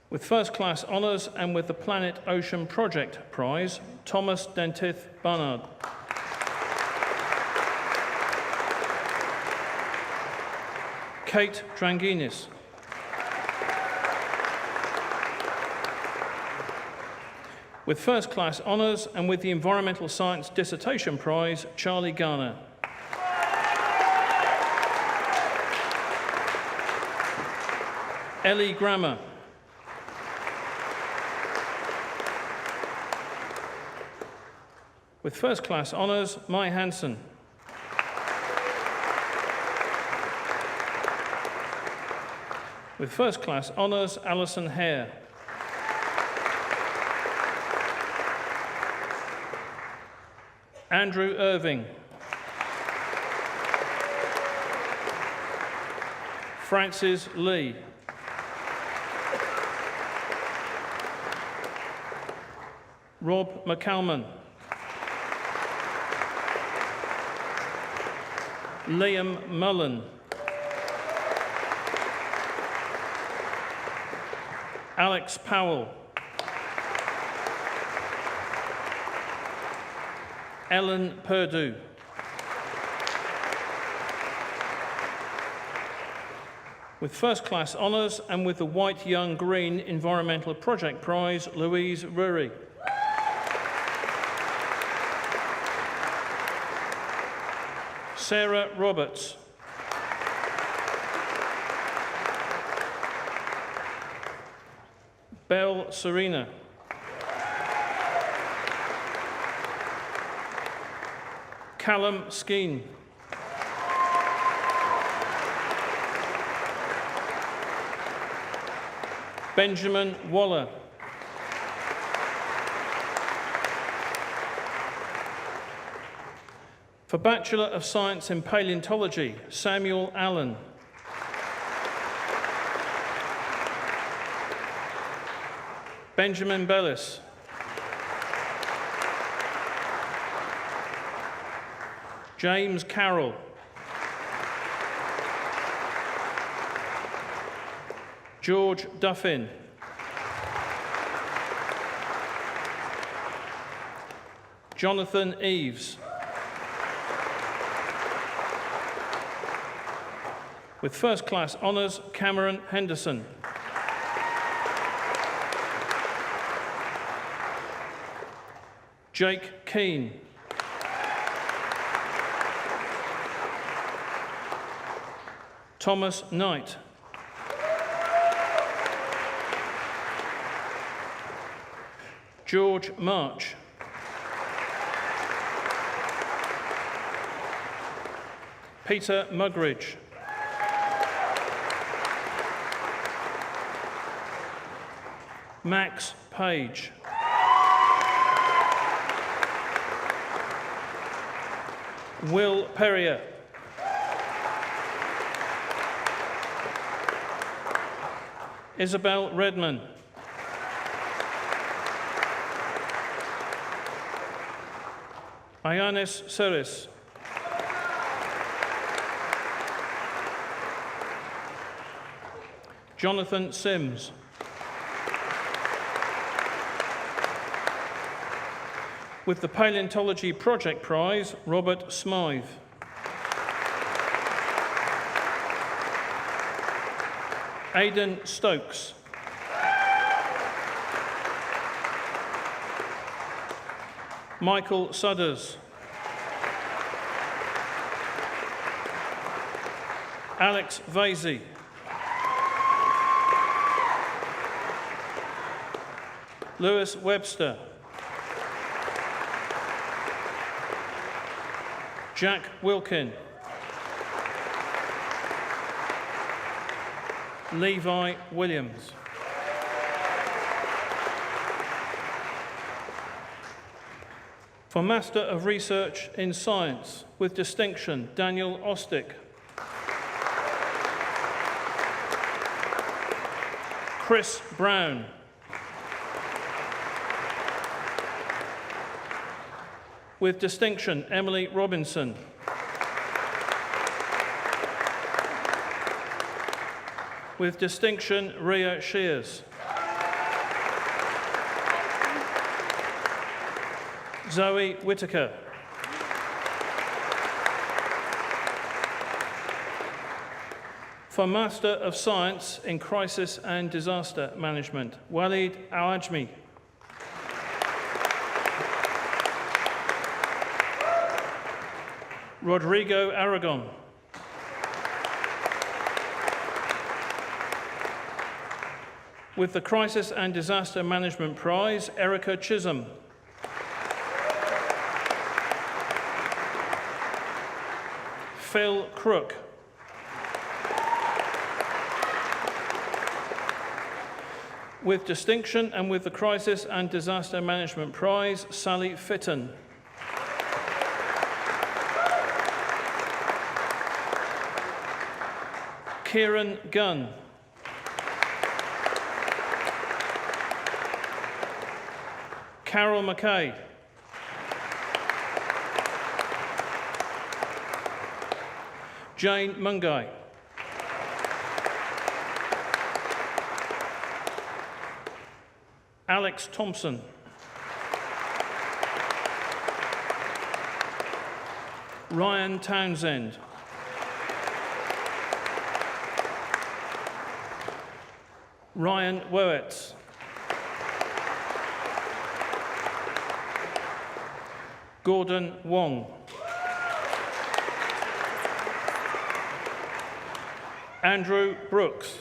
S7: With first class honours and with the Planet Ocean Project Prize, Thomas Dentith Barnard. Kate Dranginis. With first class honours and with the Environmental Science Dissertation Prize, Charlie Garner. Ellie Grammer. With first class honours, Mai Hansen. With first class honours, Alison Hare. Andrew Irving. Francis Lee. Rob McCalman. Liam Mullen. Alex Powell. Ellen Purdue. With first class honours and with the White Young Green Environmental Project Prize, Louise Rury. Sarah Roberts. Belle Serena. Callum Skeen. Benjamin Waller. For Bachelor of Science in Paleontology, Samuel Allen. Benjamin Bellis. James Carroll. George Duffin. Jonathan Eves. With first-class honours, Cameron Henderson. Jake Keane. Thomas Knight. George March. Peter Mugridge. Max Page. Will Perrier. Isabel Redman. Ioannis Seris. Jonathan Sims. With the Paleontology Project Prize, Robert Smythe. Aidan Stokes. Michael Sudders. Alex Vasey. Lewis Webster. Jack Wilkin. Levi Williams. For Master of Research in Science, with distinction, Daniel Ostick. Chris Brown. With distinction, Emily Robinson. With distinction, Ria Shears. Zoe Whitaker. For Master of Science in Crisis and Disaster Management, Walid Al-Ajmi. Rodrigo Aragon. With the Crisis and Disaster Management Prize, Erica Chisholm. Phil Crook. With distinction and with the Crisis and Disaster Management Prize, Sally Fitton. Kieran Gunn. Carol McKay. Jane Mungai. Alex Thompson. Ryan Townsend. Ryan Wowetz. Gordon Wong. Andrew Brooks.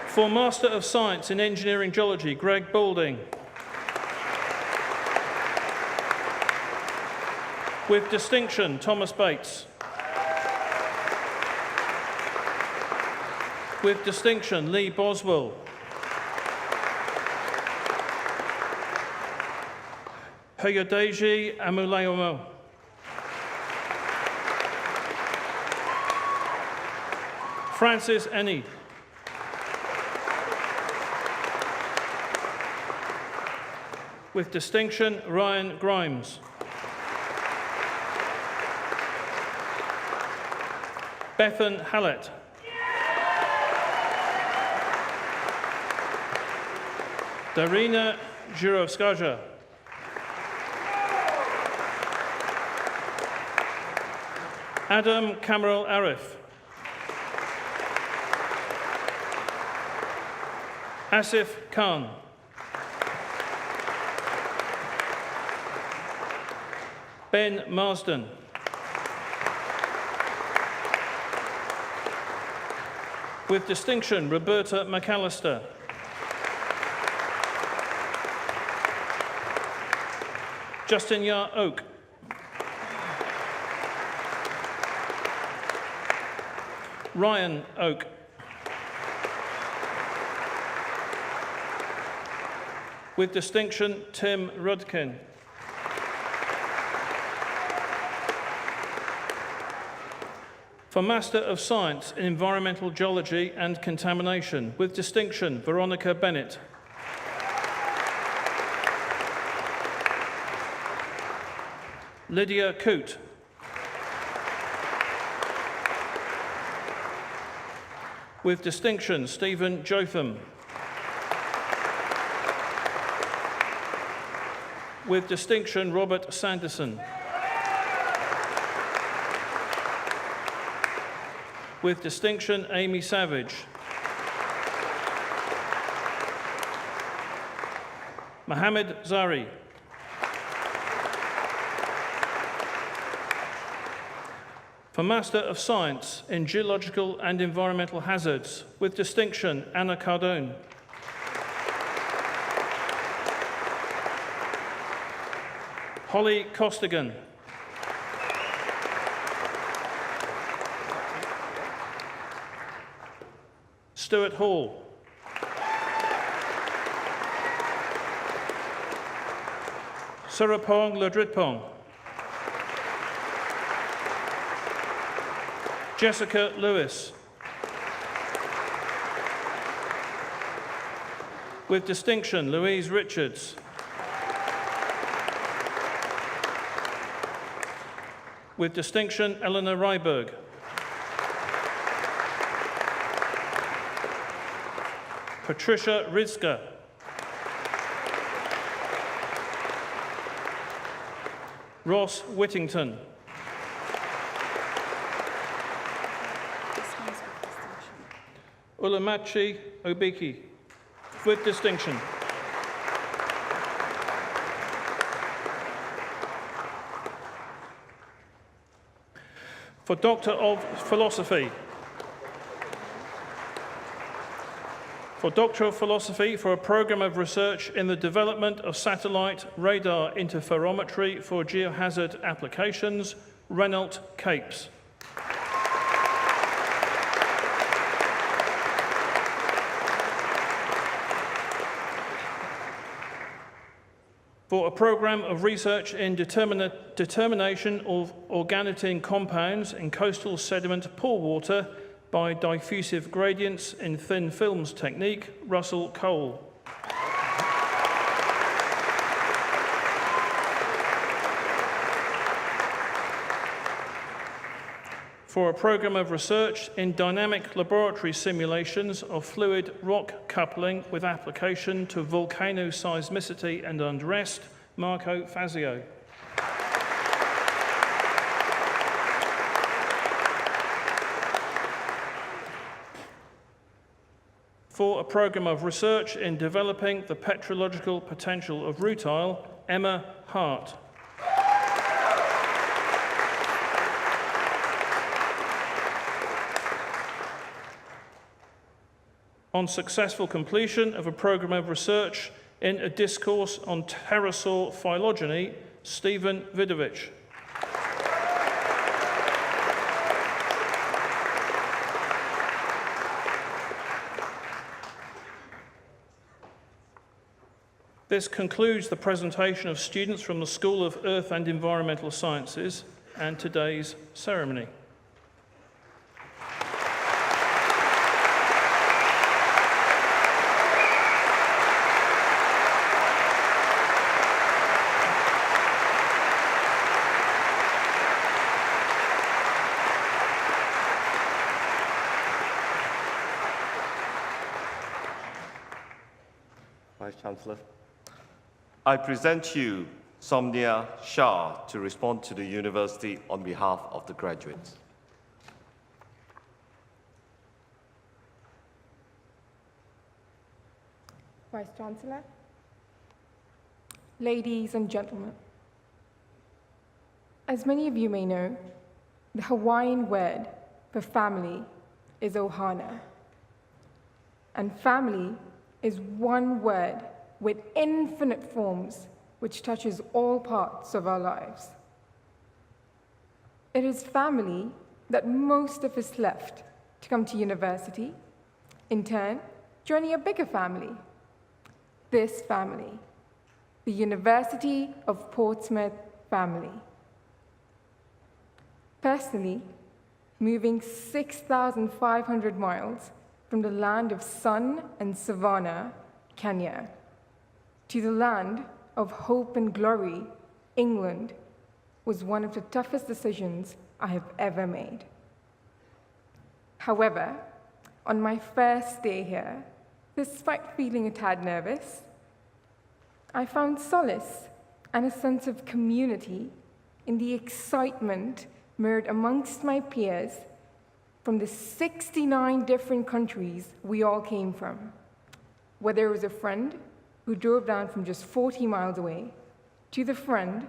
S7: For Master of Science in Engineering Geology, Greg Boulding. With distinction, Thomas Bates. With distinction, Lee Boswell. Hoyodeji Amuleomo. Francis Ennie. With distinction, Ryan Grimes. Bethan Hallett. Darina Jurovskaja. Adam Kamal Arif. Asif Khan. Ben Marsden. With distinction, Roberta McAllister. Justin Yar Oak. Ryan Oak. With distinction, Tim Rudkin. For Master of Science in Environmental Geology and Contamination, with distinction, Veronica Bennett. Lydia Coote. With distinction, Stephen Jotham. With distinction, Robert Sanderson. With distinction, Amy Savage. Mohammed Zari. For Master of Science in Geological and Environmental Hazards, with distinction, Anna Cardone. Holly Costigan. Stuart Hall. Surapong Ladritpong. Jessica Lewis. With distinction, Louise Richards. With distinction, Eleanor Ryberg. Patricia Rizka. Ross Whittington. Ulamachi Obiki, with distinction. For Doctor of Philosophy. For Doctor of Philosophy for a programme of research in the development of satellite radar interferometry for geohazard applications, Renault Capes. For a programme of research in determination of organotin compounds in coastal sediment pore water by diffusive gradients in thin films technique, Russell Cole. For a programme of research in dynamic laboratory simulations of fluid rock coupling with application to volcanoseismicity and unrest, Marco Fazio. For a programme of research in developing the petrological potential of rutile, Emma Hart. On successful completion of a programme of research in a discourse on pterosaur phylogeny, Stephen Vidovich. This concludes the presentation of students from the School of Earth and Environmental Sciences and today's ceremony.
S2: Chancellor. I present you Somnia Shah to respond to the University on behalf of the graduates.
S8: Vice-Chancellor, ladies and gentlemen, as many of you may know, the Hawaiian word for family is ohana. And family is one word with infinite forms which touches all parts of our lives. It is family that most of us left to come to university, in turn, joining a bigger family. This family, the University of Portsmouth family. Personally, moving 6,500 miles from the land of sun and savanna, Kenya, to the land of hope and glory, England, was one of the toughest decisions I have ever made. However, on my first day here, despite feeling a tad nervous, I found solace and a sense of community in the excitement mirrored amongst my peers from the 69 different countries we all came from. Whether it was a friend who drove down from just 40 miles away, to the friend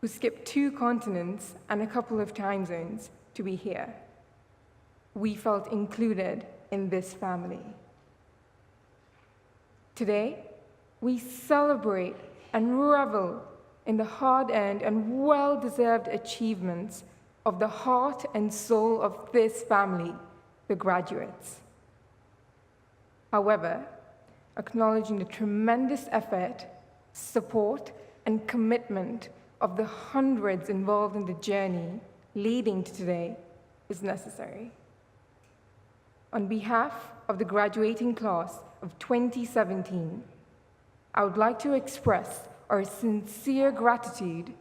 S8: who skipped 2 continents and a couple of time zones to be here. We felt included in this family. Today, we celebrate and revel in the hard-earned and well-deserved achievements of the heart and soul of this family, the graduates. However, acknowledging the tremendous effort, support, and commitment of the hundreds involved in the journey leading to today is necessary. On behalf of the graduating class of 2017, I would like to express our sincere gratitude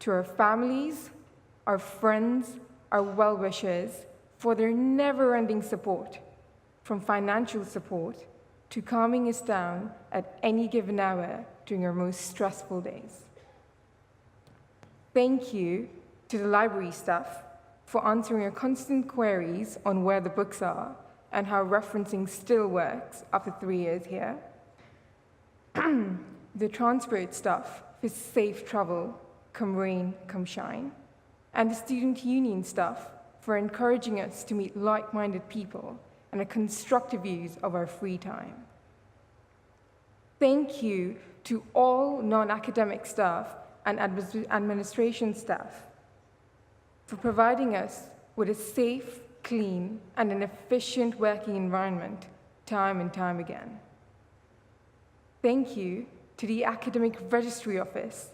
S8: to our families, our friends, our well-wishers for their never-ending support, from financial support to calming us down at any given hour during our most stressful days. Thank you to the library staff for answering our constant queries on where the books are and how referencing still works after 3 years here. The transport staff for safe travel, come rain, come shine. And the student union staff for encouraging us to meet like-minded people and a constructive use of our free time. Thank you to all non-academic staff and administration staff for providing us with a safe, clean, and an efficient working environment time and time again. Thank you to the Academic Registry Office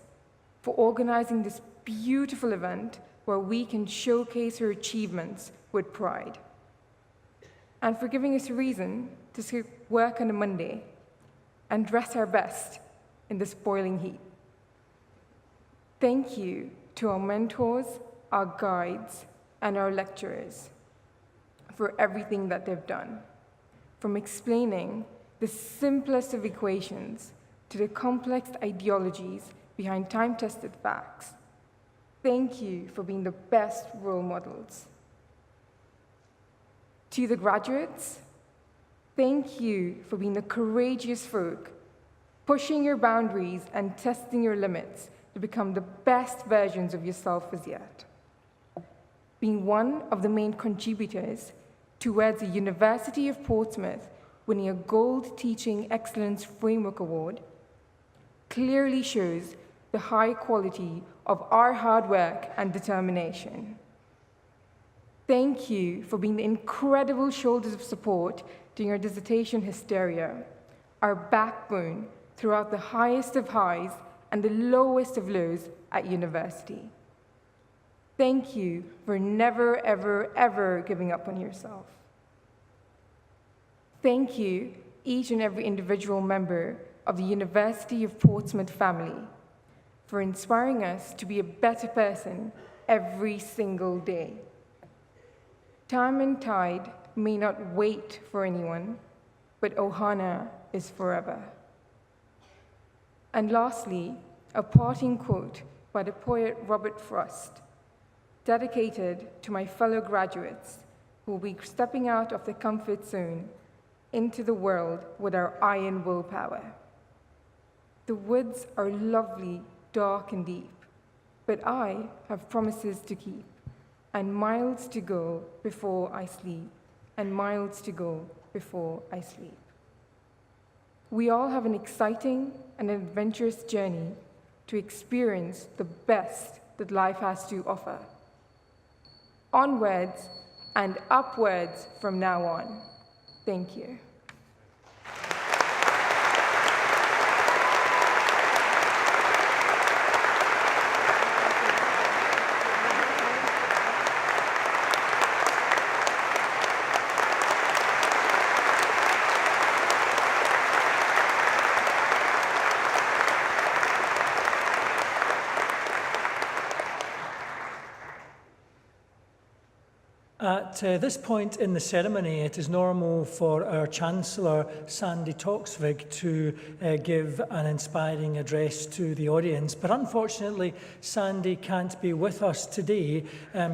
S8: for organizing this beautiful event where we can showcase our achievements with pride, and for giving us a reason to skip work on a Monday and dress our best in this boiling heat. Thank you to our mentors, our guides, and our lecturers for everything that they've done, from explaining the simplest of equations to the complex ideologies behind time-tested facts. Thank you for being the best role models. To the graduates, thank you for being the courageous folk, pushing your boundaries and testing your limits to become the best versions of yourself as yet. Being one of the main contributors towards the University of Portsmouth winning a Gold Teaching Excellence Framework Award clearly shows the high quality of our hard work and determination. Thank you for being the incredible shoulders of support during our dissertation hysteria, our backbone throughout the highest of highs and the lowest of lows at university. Thank you for never, ever, ever giving up on yourself. Thank you, each and every individual member of the University of Portsmouth family, for inspiring us to be a better person every single day. Time and tide may not wait for anyone, but ohana is forever. And lastly, a parting quote by the poet Robert Frost, dedicated to my fellow graduates who will be stepping out of the comfort zone into the world with our iron willpower. The woods are lovely, dark and deep, but I have promises to keep, and miles to go before I sleep, and miles to go before I sleep. We all have an exciting and adventurous journey to experience the best that life has to offer. Onwards and upwards from now on. Thank you.
S1: At this point in the ceremony, it is normal for our Chancellor, Sandy Toksvig, to give an inspiring address to the audience. But unfortunately, Sandy can't be with us today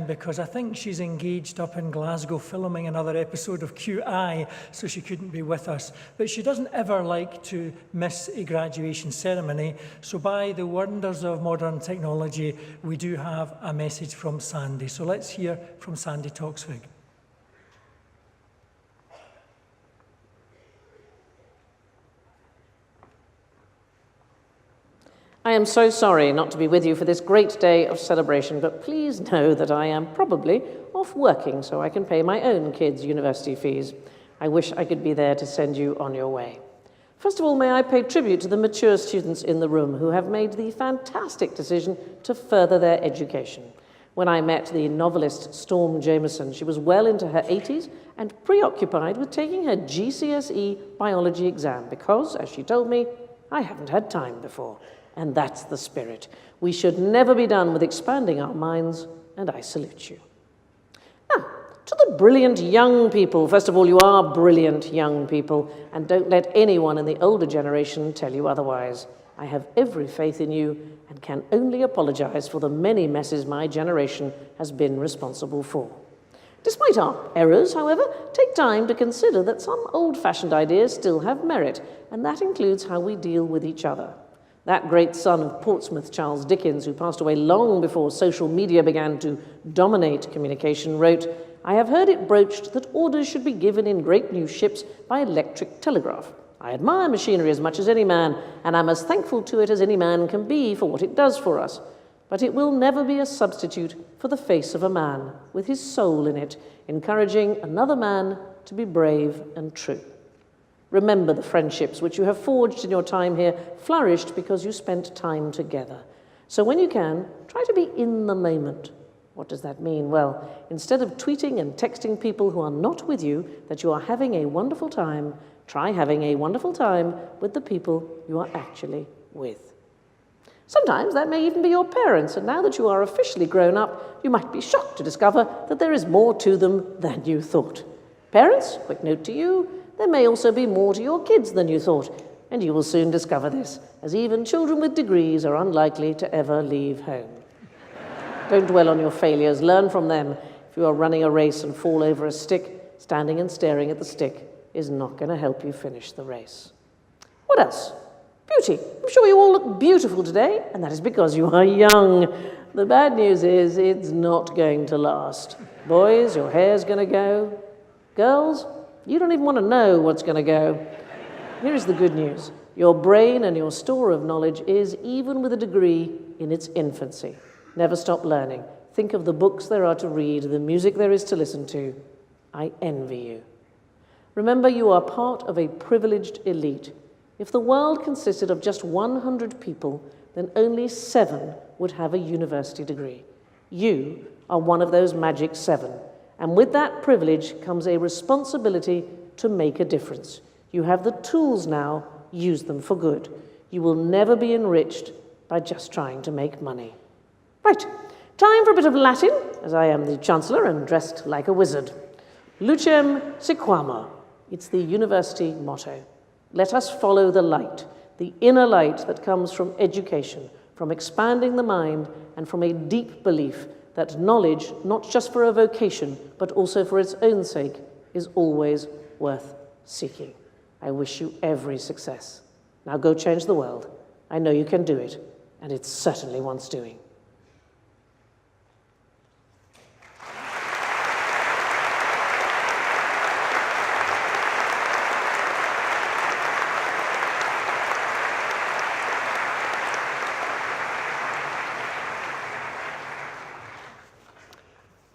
S1: because I think she's engaged up in Glasgow filming another episode of QI, so she couldn't be with us. But she doesn't ever like to miss a graduation ceremony, so by the wonders of modern technology, we do have a message from Sandy. So let's hear from Sandy Toksvig.
S9: I am so sorry not to be with you for this great day of celebration, but please know that I am probably off working so I can pay my own kids' university fees. I wish I could be there to send you on your way. First of all, may I pay tribute to the mature students in the room who have made the fantastic decision to further their education. When I met the novelist Storm Jameson, she was well into her 80s and preoccupied with taking her GCSE biology exam because, as she told me, I haven't had time before. And that's the spirit. We should never be done with expanding our minds, and I salute you. Now, to the brilliant young people, first of all, you are brilliant young people, and don't let anyone in the older generation tell you otherwise. I have every faith in you and can only apologize for the many messes my generation has been responsible for. Despite our errors, however, take time to consider that some old-fashioned ideas still have merit, and that includes how we deal with each other. That great son of Portsmouth, Charles Dickens, who passed away long before social media began to dominate communication, wrote, "I have heard it broached that orders should be given in great new ships by electric telegraph. I admire machinery as much as any man, and am as thankful to it as any man can be for what it does for us. But it will never be a substitute for the face of a man, with his soul in it, encouraging another man to be brave and true. Remember the friendships which you have forged in your time here flourished because you spent time together. So when you can, try to be in the moment. What does that mean? Well, instead of tweeting and texting people who are not with you that you are having a wonderful time, try having a wonderful time with the people you are actually with. Sometimes that may even be your parents, and now that you are officially grown up, you might be shocked to discover that there is more to them than you thought. Parents, quick note to you, there may also be more to your kids than you thought, and you will soon discover this, as even children with degrees are unlikely to ever leave home. Don't dwell on your failures, learn from them. If you are running a race and fall over a stick, standing and staring at the stick is not going to help you finish the race. What else? Beauty. I'm sure you all look beautiful today, and that is because you are young. The bad news is it's not going to last. Boys, your hair's going to go. Girls, you don't even want to know what's going to go. Here is the good news. Your brain and your store of knowledge is, even with a degree, in its infancy. Never stop learning. Think of the books there are to read, the music there is to listen to. I envy you. Remember, you are part of a privileged elite. If the world consisted of just 100 people, then only 7 would have a university degree. You are one of those magic 7. And with that privilege comes a responsibility to make a difference. You have the tools now, use them for good. You will never be enriched by just trying to make money. Right, time for a bit of Latin, as I am the Chancellor and dressed like a wizard. Lucem sequamur. It's the university motto. Let us follow the light. the inner light that comes from education, from expanding the mind, and from a deep belief that knowledge, not just for a vocation, but also for its own sake, is always worth seeking. I wish you every success. Now go change the world. I know you can do it, and it certainly wants doing.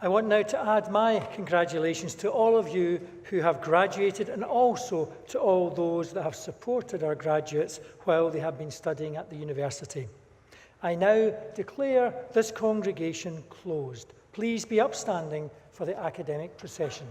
S1: I want now to add my congratulations to all of you who have graduated and also to all those that have supported our graduates while they have been studying at the university. I now declare this congregation closed. Please be upstanding for the academic procession.